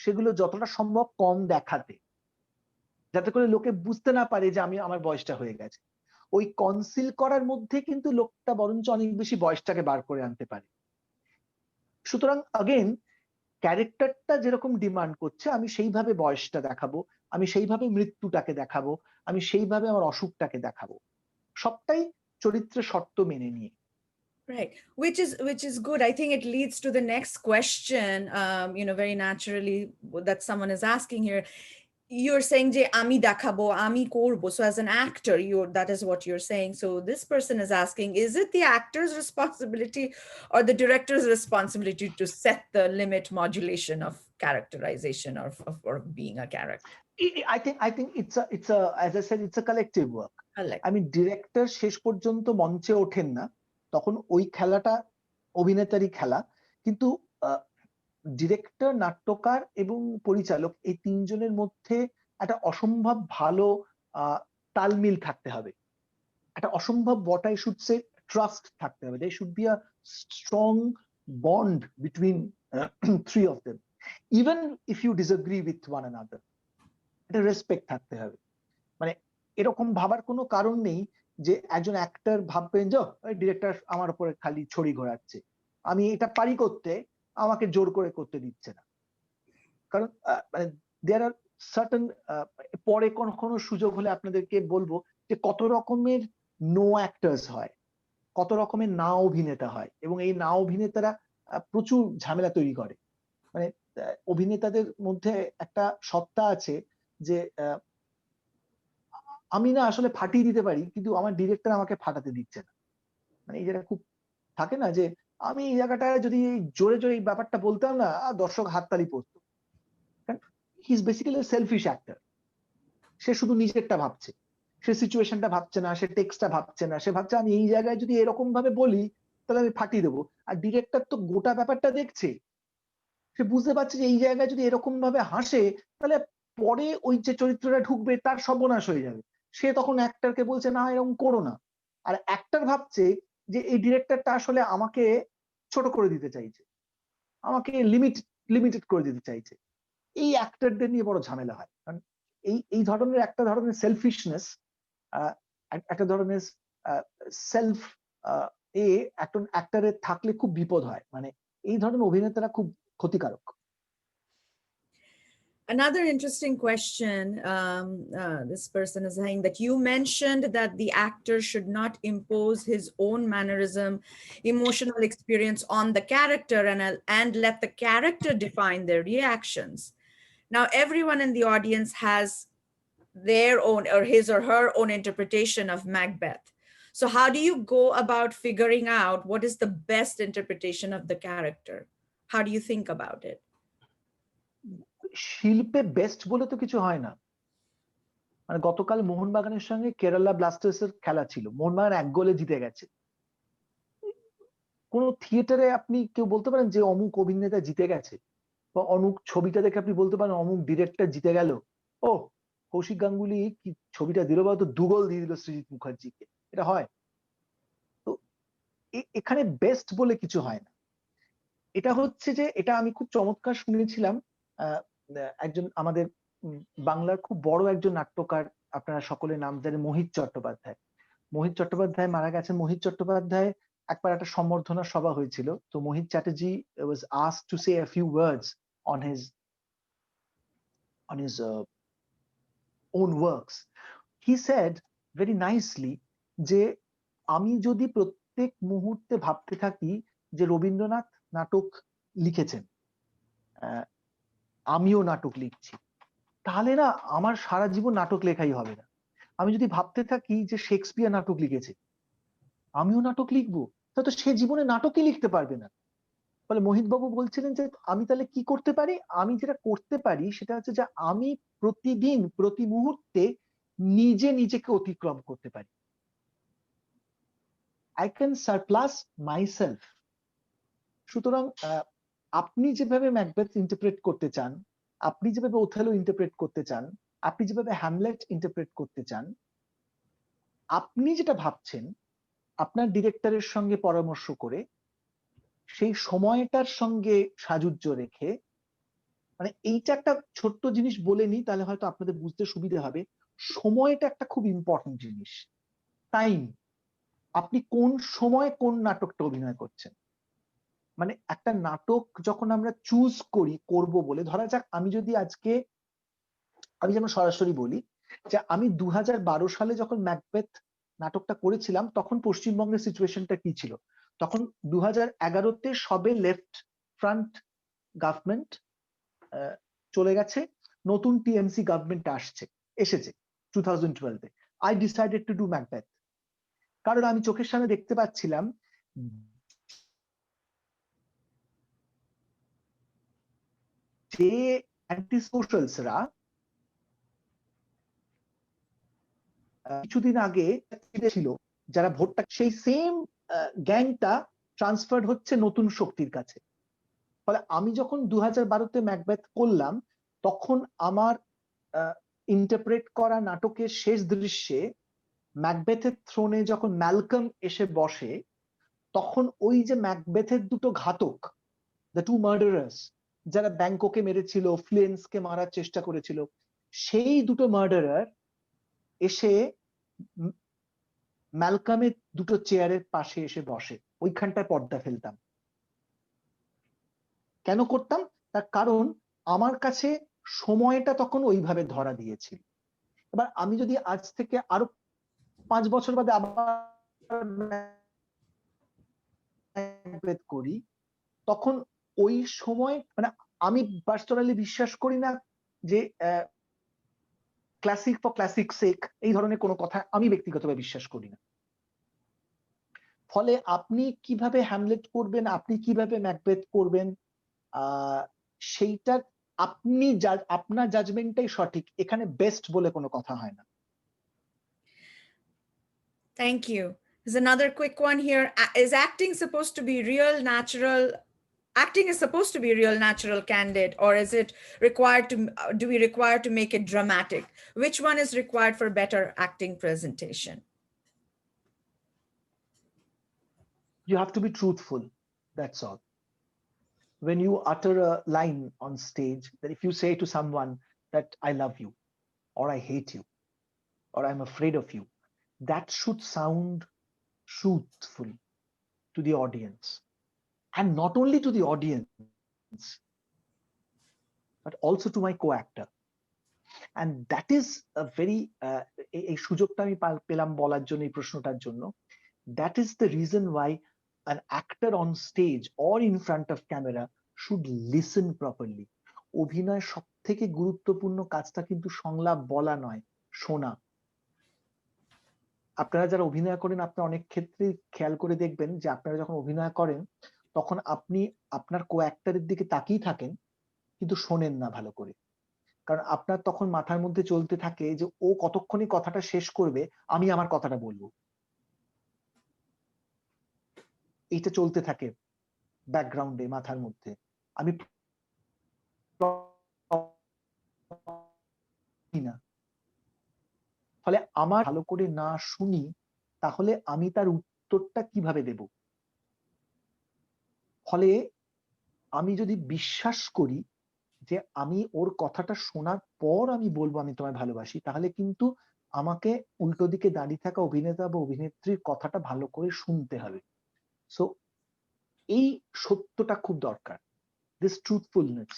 সেগুলো যতটা সম্ভব কম দেখাতে, যাতে করে লোকে বুঝতে না পারে যে আমি আমার বয়সটা হয়ে গেছে। ওই কনসিল করার মধ্যে কিন্তু লোকটা বরঞ্চ অনেক বেশি বয়সটাকে বার করে আনতে পারে। সুতরাং আগেন ক্যারেক্টারটা যেরকম ডিমান্ড করছে আমি সেইভাবে বয়সটা দেখাবো, আমি সেইভাবে মৃত্যুটাকে দেখাবো, আমি সেইভাবে আমার অসুখটাকে দেখাবো, সবটাই চরিত্রের শর্ত মেনে নিয়ে। Right, which is good. I think it leads to the next question, very naturally, that someone is asking here. You're saying je ami dekhabo, ami korbo. So as an actor, that is what you're saying. So this person is asking, is it the actor's responsibility or the director's responsibility to set the limit modulation of characterization or being a character? I think it's a as I said, it's a collective work. I mean, director শেষ পর্যন্ত মঞ্চে ওঠেন না, তখন ওই খেলাটা অভিনেতারই খেলা, কিন্তু ডিরেক্টর, নাট্যকার এবং পরিচালক এই তিনজনের মধ্যে একটা অসম্ভব ভালো তালমিল থাকতে হবে, একটা অসম্ভব what I should say trust থাকতে হবে। There should be a strong bond between three of them, even if you disagree with one another. একটা রেসপেক্ট থাকতে হবে। মানে এরকম ভাবার কোনো কারণ নেই যে একজন অ্যাক্টর ভাববেন যে ডিরেক্টর আমার উপরে খালি ছড়ি ঘোরাচ্ছে, আমি এটা পারি করতে, আমাকে জোর করে করতে দিচ্ছে না। কারণ মানে দেয়ার আর সার্টেন, পরে কোনো সুযোগ হলে আপনাদেরকে বলবো যে কত রকমের নো অ্যাক্টার্স হয়, কত রকমের না অভিনেতা হয়, এবং এই না অভিনেতারা প্রচুর ঝামেলা তৈরি করে। মানে অভিনেতাদের মধ্যে একটা সত্তা আছে যে আমি না আসলে ফাটিয়ে দিতে পারি, কিন্তু আমার ডিরেক্টর আমাকে ফাটাতে দিচ্ছে না। মানে এই যেটা খুব থাকে না যে আমি এই জায়গাটায় যদি জোরে জোরে এই ব্যাপারটা বলতাম না, দর্শক হাততালি পড়তো। He is basically selfish actor. সে শুধু নিজেরটা ভাবছে, সে সিচুয়েশনটা ভাবছে না, সে টেক্সটটা ভাবছে না, সে ভাবছে আমি এই জায়গায় যদি এরকম ভাবে বলি তাহলে আমি ফাটিয়ে দেবো। আর ডিরেক্টর তো গোটা ব্যাপারটা দেখছে, সে বুঝতে পারছে যে এই জায়গায় যদি এরকম ভাবে হাসে তাহলে পরে ওই যে চরিত্রটা ঢুকবে তার সর্বনাশ হয়ে যাবে। সে তখন অ্যাক্টরকে বলছে না এরকম করো না, আর অ্যাক্টর ভাবছে যে এই ডিরেক্টরটা আসলে আমাকে ছোট করে দিতে চাইছে, আমাকে লিমিটেড করে দিতে চাইছে। এই অ্যাক্টরদের নিয়ে বড় ঝামেলা হয়, কারণ এই ধরনের একটা ধরনের সেলফিশনেস, একটা ধরনের সেলফ একটা অ্যাক্টরের থাকলে খুব বিপদ হয়। মানে এই ধরনের অভিনেতারা খুব ক্ষতিকারক। Another interesting question. This person is saying that you mentioned that the actor should not impose his own mannerism, emotional experience on the character, and let the character define their reactions. Now, everyone in the audience has their own or his or her own interpretation of Macbeth. So, how do you go about figuring out what is the best interpretation of the character? How do you think about it? শিল্পে best বলে তো কিছু হয় না। মানে গতকাল মোহনবাগানের সঙ্গে কেরালা ব্লাস্টার্সের খেলা ছিল, মোহনবাগান 1 গোলে জিতে গেছে। কোন থিয়েটারে আপনি কেউ বলতে পারেন যে অমুক অভিনেতা জিতে গেছে, বা অমুক ছবিটা দেখে আপনি বলতে পারেন অমুক ডিরেক্টর জিতে গেল, ও কৌশিক গাঙ্গুলি কি ছবিটা দিল, বা তো 2 গোল দিয়ে দিল সৃজিত মুখার্জিকে। এটা হয়? তো এখানে বেস্ট বলে কিছু হয় না। এটা হচ্ছে যে, এটা আমি খুব চমৎকার শুনেছিলাম একজন আমাদের বাংলার খুব বড় একজন নাট্যকার, আপনারা সকলে নাম জানেন, মোহিত চট্টোপাধ্যায়। মোহিত চট্টোপাধ্যায় মারা গেছেন। মোহিত চট্টোপাধ্যায় একবার একটা সম্বর্ধনা সভা হয়েছিল, তো মোহিত Chatterjee was asked to say a few words on his own works. He said very nicely যে আমি যদি প্রত্যেক মুহূর্তে ভাবতে থাকি যে রবীন্দ্রনাথ নাটক লিখেছেন, আমিও নাটক লিখছি, তাহলে না আমার সারা জীবন নাটক লেখাই হবে না। আমি যদি ভাবতে থাকি যে শেক্সপিয়ার নাটক লিখেছে, আমিও নাটক লিখবো, তো সে জীবনে নাটকই লিখতে পারবে না। ফলে মোহিত বাবু বলছিলেন যে আমি তাহলে কি করতে পারি, আমি যেটা করতে পারি সেটা হচ্ছে যে আমি প্রতিদিন প্রতি মুহূর্তে নিজে নিজেকে অতিক্রম করতে পারি। I can surpass myself. সুতরাং আপনি যেভাবে ম্যাকবেথ ইন্টারপ্রেট করতে চান, আপনি যেভাবে ওথেলো ইন্টারপ্রেট করতে চান, আপনি যেভাবে হ্যামলেট ইন্টারপ্রেট করতে চান, আপনি যেটা ভাবছেন আপনার ডিরেক্টরের সঙ্গে পরামর্শ করে, সেই সময়টার সঙ্গে সাযুজ্য রেখে, মানে এইটা একটা ছোট্ট জিনিস বলে নি, তাহলে হয়তো আপনাদের বুঝতে সুবিধা হবে। সময়টা একটা খুব ইম্পর্টেন্ট জিনিস। টাইম, আপনি কোন সময় কোন নাটকটা অভিনয় করছেন। মানে একটা নাটক যখন আমরা চুজ করি করব বলে, ধরা যাক আমি যদি আজকে, আমি যেমন সরাসরি বলি যে আমি 2012 সালে যখন ম্যাকবেথ নাটকটা করেছিলাম, তখন পশ্চিমবঙ্গের সিচুয়েশনটা কি ছিল। তখন 2011-তে সবে লেফট ফ্রন্ট গভর্নমেন্ট চলে গেছে, নতুন টিএমসি গভর্নমেন্ট এসেছে 2012-এ। I decided to do Macbeth, কারণ আমি চোখের সামনে দেখতে পাচ্ছিলাম যে অ্যান্টি সোশ্যালসরা কিছুদিন আগে ছিল, যারা ভোটটা, সেই সেম গ্যাংটা ট্রান্সফার হচ্ছে নতুন শক্তির কাছে। ফলে আমি যখন 2012-তে ম্যাকবেথ করলাম, তখন আমার ইন্টারপ্রেট করা নাটকের শেষ দৃশ্যে ম্যাকবেথের থ্রোনে যখন ম্যালকম এসে বসে, তখন ওই যে ম্যাকবেথের দুটো ঘাতক, দ্য টু মার্ডারার্স, যারা ব্যাংককে মেরেছিল, ফ্লেন্সকে মারার চেষ্টা করেছিল, সেই দুটো মার্ডারার এসে ম্যালকামের দুটো চেয়ারের পাশে এসে বসে। ওইখানটায় পর্দা ফেলতাম। কেন করতাম? তার কারণ আমার কাছে সময়টা তখন ওইভাবে ধরা দিয়েছিল। এবার আমি যদি আজ থেকে আরো 5 বছর বাদে আবার করি, তখন ওই সময়, মানে আমি পার্সোনালি বিশ্বাস করি না যে ক্লাসিক ফর ক্লাসিক সেক, এই ধরনের কোনো কথা আমি ব্যক্তিগতভাবে বিশ্বাস করি না। ফলে আপনি কিভাবে হ্যামলেট করবেন, আপনি কিভাবে ম্যাকবেথ করবেন, সেইটা আপনি আপনার জাজমেন্টটাই সঠিক। এখানে বেস্ট বলে কোনো কথা হয় না। Thank you. There's another quick one here. Is acting supposed to be real, natural? Acting is supposed to be real, natural, candid, or is it required to, do we require to make it dramatic? Which one is required for better acting presentation? You have to be truthful, that's all. When you utter a line on stage, that if you say to someone that I love you, or I hate you, or I'm afraid of you, that should sound truthful to the audience. And not only to the audience, but also to my co-actor. And that is a very এই সুযোগটা আমি পেলাম বলার জন্য, এই প্রশ্নটার জন্য, that is the reason why an actor on stage or in front of camera should listen properly. অভিনয় সবথেকে গুরুত্বপূর্ণ কাজটা কিন্তু সংলাপ বলা নয়, শোনা। আপনারা যারা অভিনয় করেন, আপনারা অনেক ক্ষেত্রে খেয়াল করে দেখবেন যে আপনারা যখন অভিনয় করেন তখন আপনি আপনার কো-অ্যাক্টরের দিকে তাকিয়ে থাকেন কিন্তু শোনেন না ভালো করে, কারণ আপনার তখন মাথার মধ্যে চলতে থাকে যে ও কতক্ষণে কথাটা শেষ করবে, আমি আমার কথাটা বলবো। এইটা চলতে থাকে ব্যাকগ্রাউন্ডে, মাথার মধ্যে। আমি না, ফলে আমার ভালো করে না শুনি তাহলে আমি তার উত্তরটা কিভাবে দেব? ফলে আমি যদি বিশ্বাস করি যে আমি ওর কথাটা শোনার পর আমি বলবো আমি তোমায় ভালোবাসি, তাহলে কিন্তু আমাকে উল্টো দিকে দাঁড়িয়ে থাকা অভিনেতা বা অভিনেত্রীর কথাটা ভালো করে শুনতে হবে। সো এই সত্যটা খুব দরকার, this truthfulness.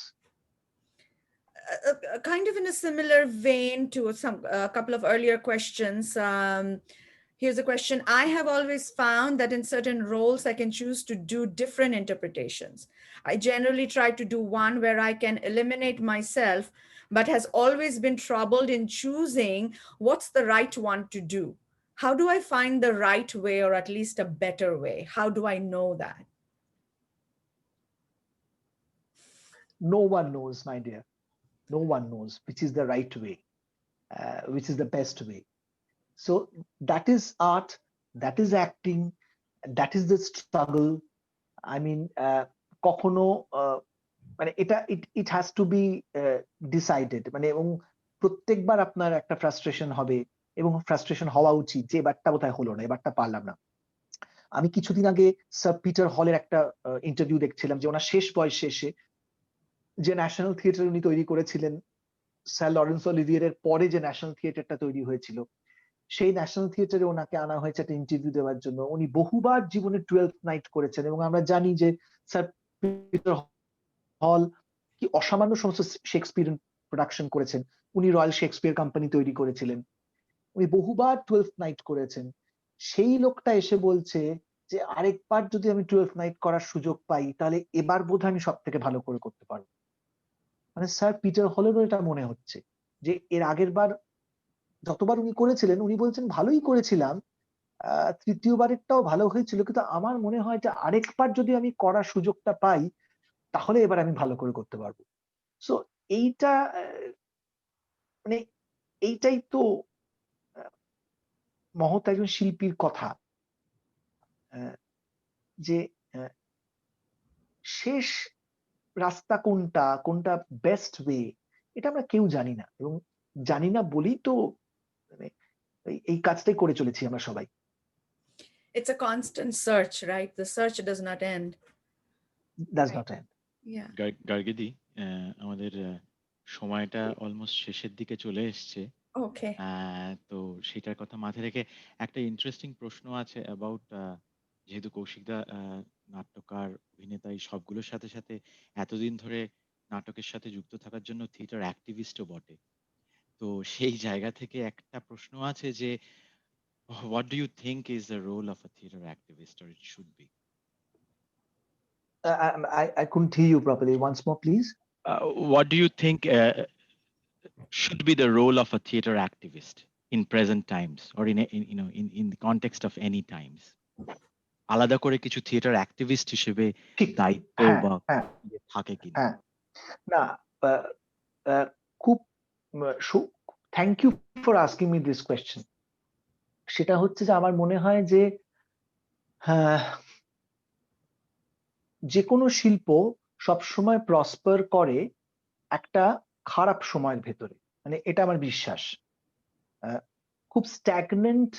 Kind of in a similar vein to a couple of earlier questions. Here's a question. I have always found that in certain roles, I can choose to do different interpretations. I generally try to do one where I can eliminate myself, but has always been troubled in choosing what's the right one to do. How do I find the right way, or at least a better way? How do I know that? No one knows, my dear. No one knows which is the right way, which is the best way. So that is art, that is acting, that is the struggle. I mean, কখনো মানে এটা it has to be decided, মানে এবং প্রত্যেকবার আপনার একটা frustration হবে, এবং ফ্রাস্ট্রেশন হওয়া উচিত যে এবারটা বোধহয় হলো না, এবারটা পারলাম না। আমি কিছুদিন আগে স্যার পিটার হলের একটা ইন্টারভিউ দেখছিলাম, যে ওনার শেষ বয়সে এসে যে ন্যাশনাল থিয়েটার উনি তৈরি করেছিলেন, স্যার লরেন্স অলিভিয়েরের পরে যে ন্যাশনাল থিয়েটারটা তৈরি হয়েছিল, সেই ন্যাশনাল থিয়েটারে ওনাকে আনা হয়েছে একটা ইন্টারভিউ দেওয়ার জন্য। উনি বহুবার জীবনে 12th নাইট করেছেন, এবং আমরা জানি যে স্যার পিটার হল কি অসামান্য সমস্ত শেক্সপিয়ার প্রোডাকশন করেছেন। উনি রয়্যাল শেক্সপিয়ার কোম্পানি তৈরি করেছিলেন, উনি বহুবার 12th নাইট করেছেন। সেই লোকটা এসে বলছে যে আরেকবার যদি আমি 12th নাইট করার সুযোগ পাই, তাহলে এবার বোধহয় আমি সব থেকে ভালো করে করতে পারবো। মানে স্যার পিটার হলেরও এটা মনে হচ্ছে যে এর আগের বার যতবার উনি করেছিলেন, উনি বলছেন ভালোই করেছিলাম, তৃতীয়বারেরটাও ভালো হয়েছিল, কিন্তু আমার মনে হয় যে আরেকবার যদি আমি করার সুযোগটা পাই, তাহলে এবার আমি ভালো করে করতে পারবো। সো এইটা মানে এইটাই তো মহৎ একজন শিল্পীর কথা, যে শেষ রাস্তা কোনটা, কোনটা বেস্ট ওয়ে, এটা আমরা কেউ জানি না, এবং জানি না বলেই তো মানে এই কাজটাই করে চলেছি আমরা সবাই। It's a constant search, right? The search does not end. Does not end. Yeah. গার্গিদি, আমাদের সময়টা অলমোস্ট শেষের দিকে চলে এসছে। Okay. তো সেটার কথা মাথায় রেখে একটা ইন্টারেস্টিং প্রশ্ন আছে অ্যাবাউট, যেহেতু কৌশিকদা নাট্যকার, অভিনেতা, এই সবগুলোর সাথে সাথে এতদিন ধরে নাটকের সাথে যুক্ত থাকার জন্য থিয়েটার অ্যাক্টিভিস্টও বটে। তো সেই জায়গা থেকে একটা প্রশ্ন আছে যে, what do you think is the role of a theater activist, or it should be? I couldn't hear you properly. Once more, please. What do you think should be the role of a theater activist in present times, or in the context of any times? আলাদা করে কিছু theatre activist হিসেবে দায়িত্ব বা থাকে কি না? খুব thank you for asking me this question. সেটা হচ্ছে যে আমার মনে হয় যে যে কোনো শিল্প সবসময় প্রসপার করে একটা খারাপ সময়ের ভেতরে, মানে এটা আমার বিশ্বাস। খুব স্ট্যাগনেন্ট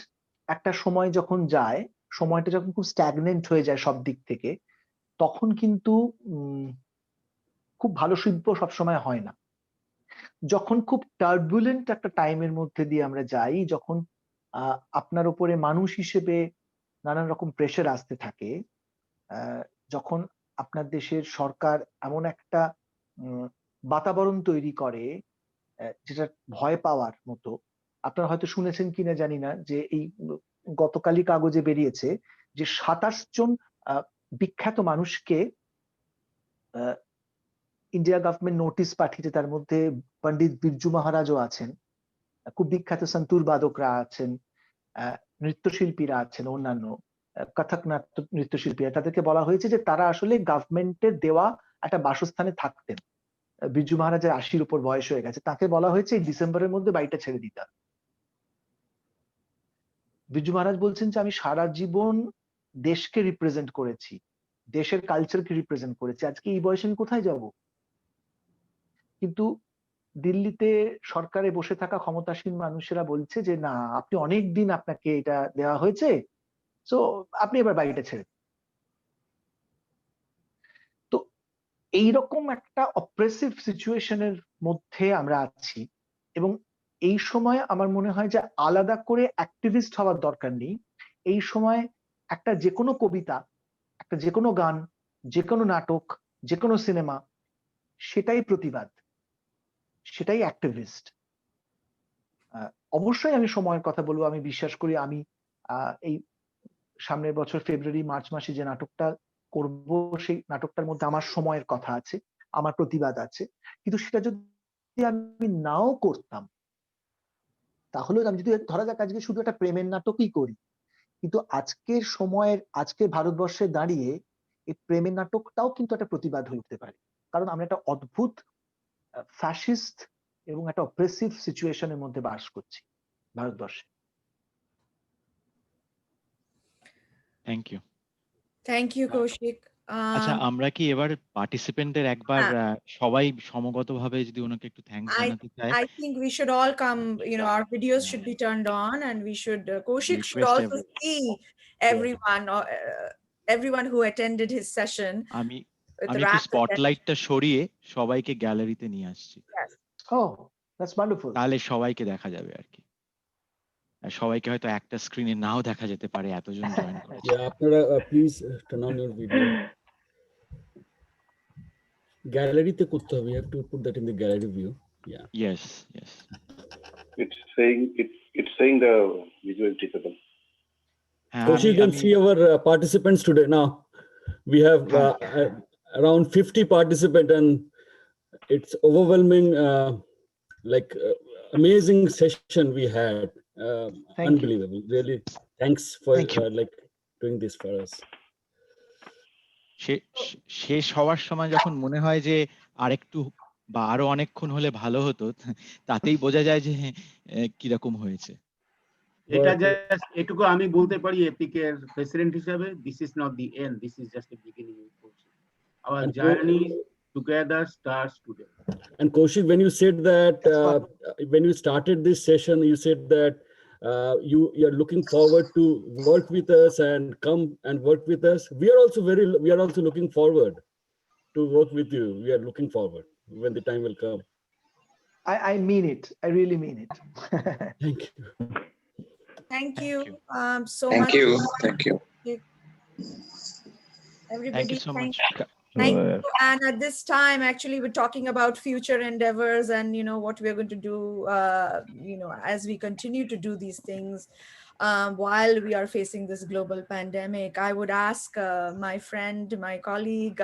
একটা সময় যখন যায়, সময়টা যখন খুব স্ট্যাগনেন্ট হয়ে যায় সব দিক থেকে, তখন কিন্তু খুব ভালো শিল্প সবসময় হয় না। যখন খুব টার্বুলেন্ট একটা টাইমের মধ্যে দিয়ে আমরা যাই, যখন আপনার উপরে মানুষ হিসেবে নানান রকম প্রেশার আসতে থাকে, যখন আপনার দেশের সরকার এমন একটা বাতাবরণ তৈরি করে যেটা ভয় পাওয়ার মতো। আপনারা হয়তো শুনেছেন কিনা জানি না, যে এই গতকালই কাগজে বেরিয়েছে যে 27 জন বিখ্যাত মানুষকে ইন্ডিয়া গভর্নমেন্ট নোটিশ পাঠিয়েছে। তার মধ্যে পণ্ডিত বিরজু মহারাজও আছেন, খুব বিখ্যাত সন্তুর বাদকরা আছেন, নৃত্যশিল্পীরা আছেন, অন্যান্য কথক নাট্য নৃত্যশিল্পীরা। তাদেরকে বলা হয়েছে যে তারা আসলে গভর্নমেন্টের দেওয়া একটা বাসস্থানে থাকতেন। বিরজু মহারাজের 80-র উপর বয়স হয়ে গেছে, তাকে বলা হয়েছে এই ডিসেম্বরের মধ্যে বাড়িটা ছেড়ে দিতে হবে। বিরজু মহারাজ বলছেন যে আমি সারা জীবন দেশকে রিপ্রেজেন্ট করেছি, দেশের কালচারকে রিপ্রেজেন্ট করেছি, আজকে এই বয়সে আমি কোথায় যাব? কিন্তু দিল্লিতে সরকারে বসে থাকা ক্ষমতাসীন মানুষেরা বলছে যে না, আপনি অনেক দিন আপনাকে এটা দেওয়া হয়েছে, তো আপনি এবার বাড়িটা ছেড়ে। তো এইরকম একটা অপ্রেসিভ সিচুয়েশনের মধ্যে আমরা আছি, এবং এই সময় আমার মনে হয় যে আলাদা করে অ্যাক্টিভিস্ট হওয়ার দরকার নেই। এই সময় একটা যে কোনো কবিতা, একটা যে কোনো গান, যে কোনো নাটক, যে কোনো সিনেমা, সেটাই প্রতিবাদ, সেটাই অ্যাক্টিভিস্ট। অবশ্যই আমি সময়ের কথা বলবো। আমি বিশ্বাস করি আমি এই সামনের বছর ফেব্রুয়ারি মার্চ মাসে যে নাটকটা করব, সেই নাটকটার মধ্যে আমার সময়ের কথা আছে, আমার প্রতিবাদ আছে। কিন্তু সেটা যদি আমি নাও করতাম, তাহলে আমি যদি ধরা যাক আজকে শুধু একটা প্রেমের নাটকই করি, কিন্তু আজকের সময়ের, আজকে ভারতবর্ষে দাঁড়িয়ে এই প্রেমের নাটকটাও কিন্তু একটা প্রতিবাদ হয়ে উঠতে পারে। কারণ আমরা একটা অদ্ভুত ফ্যাসিস্ট এবং একটা অপ্রেসিভ সিচুয়েশনের মধ্যে বাস করছি ভারতবর্ষে। Thank you. Thank you, Kaushik. আচ্ছা, আমরা কি এবার পার্টিসিপেন্টদের একবার সবাই সমগতভাবে যদি ওনাকে একটু থ্যাঙ্কস জানাতে চাই? I think we should all come, our videos should be turned on, and we should, Kaushik should Request also see everyone, everyone who attended his session. আমি with একটু rapt স্পটলাইটটা সরিয়ে সবাইকে গ্যালারিতে নিয়ে আসছি, Yes. Oh, that's wonderful. তাহলে সবাইকে দেখা যাবে আর কি। আর সবাইকে হয়তো একটা স্ক্রিনে নাও দেখা যেতে পারে, এতজন জয়েন করেছে। আপনারা please turn on your video. গ্যালারিতে করতে হবে, you have to put that in the gallery view. Yeah. Yes. It's saying the visual disable. Kaushik, you can see our participants today. Now we have around 50 participants, and it's overwhelming, amazing session we had. Unbelievable. Really, thanks for doing this for us. শেষ হওয়ার সময় যখন মনে হয় যে আরেকটু বা আরো অনেকক্ষণ হলে ভালো হতো, তাতেই বোঝা যায় যে কিরকম হয়েছে। এটা জাস্ট এটুকু আমি বলতে পারি এপিকের প্রেসিডেন্ট হিসেবে, this is not the end, this is just a beginning. Hour journey together starts today. And Kaushik, when you said that, when you started this session, you said that you are looking forward to work with us and come and work with us. We are also looking forward to work with you. We are looking forward when the time will come. I mean it. I really mean it. Thank you. Thank you so Thank much. Thank you. Everybody, Thank you so much. Thank you. And at this time, actually, we're talking about future endeavors and, what we're going to do, as we continue to do these things while we are facing this global pandemic. I would ask my friend, my colleague,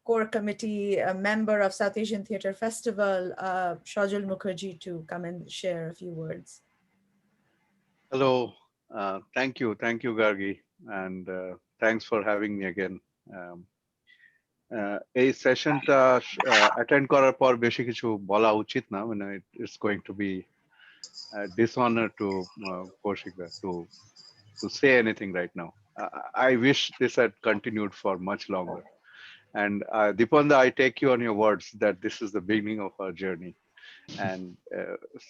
core committee member of South Asian Theatre Festival, Shajul Mukherjee, to come and share a few words. Hello. Thank you, Gargi, and thanks for having me again. এই সেশনটা attend করার পর বেশি কিছু বলা উচিত না, মানে it's going to be dishonor to Kaushik to say anything right now. I wish this had continued for much longer. And Deepan, I take you on your words that this is the beginning of our journey. And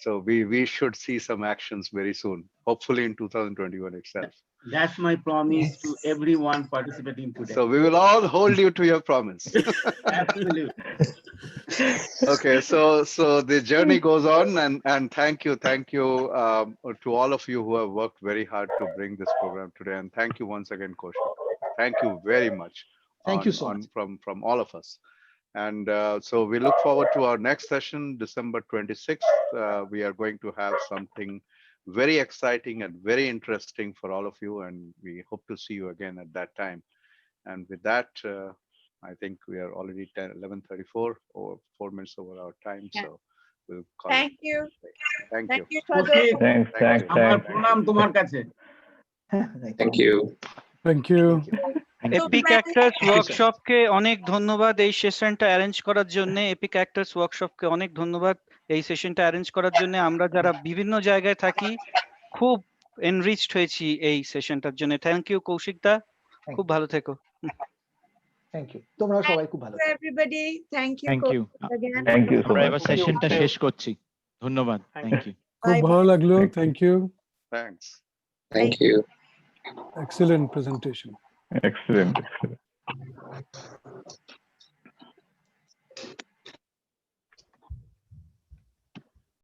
so we should see some actions very soon, hopefully in 2021 itself. That's my promise to everyone participating today. So we will all hold you to your promise. Absolutely. Okay, so the journey goes on, and thank you to all of you who have worked very hard to bring this program today, and thank you once again, Kaushik. Thank you very much. Thank you so much from all of us. And so we look forward to our next session, December 26th. We are going to have something very exciting and very interesting for all of you. And we hope to see you again at that time. And with that, I think we are already 11:34 or 4 minutes over our time. Yeah. So we'll call Thank it. you. Thank you. Thank you, Sadhu. Kaushik, Thanks, Thank thanks, you. আমার thanks. প্রণাম তোমার কাছে। Thank you. Thank you epic Thank you. Actors Thank you, sir. ওয়ার্কশপকে অনেক ধন্যবাদ এই সেশনটা arrange করার জন্য। এপিক অ্যাক্টার্স ওয়ার্কশপকে অনেক ধন্যবাদ এই সেশনটা অ্যারেঞ্জ করার জন্য। আমরা যারা বিভিন্ন জায়গায় থাকি খুব এনরিচড হয়েছি এই সেশনটার জন্য। থ্যাংক ইউ কৌশিক দা, খুব ভালো থেকো। থ্যাংক ইউ, তোমরা সবাই খুব ভালো To everybody. Thank you. Thank you. Kaushik, again. Thank you so আমরা much. এবার Thank you. সেশনটা শেষ করছি। ধন্যবাদ। Thank you. খুব Bye. ভালো লাগলো, Thank you. Thank you, Thanks. Thank you. Excellent presentation. Excellent.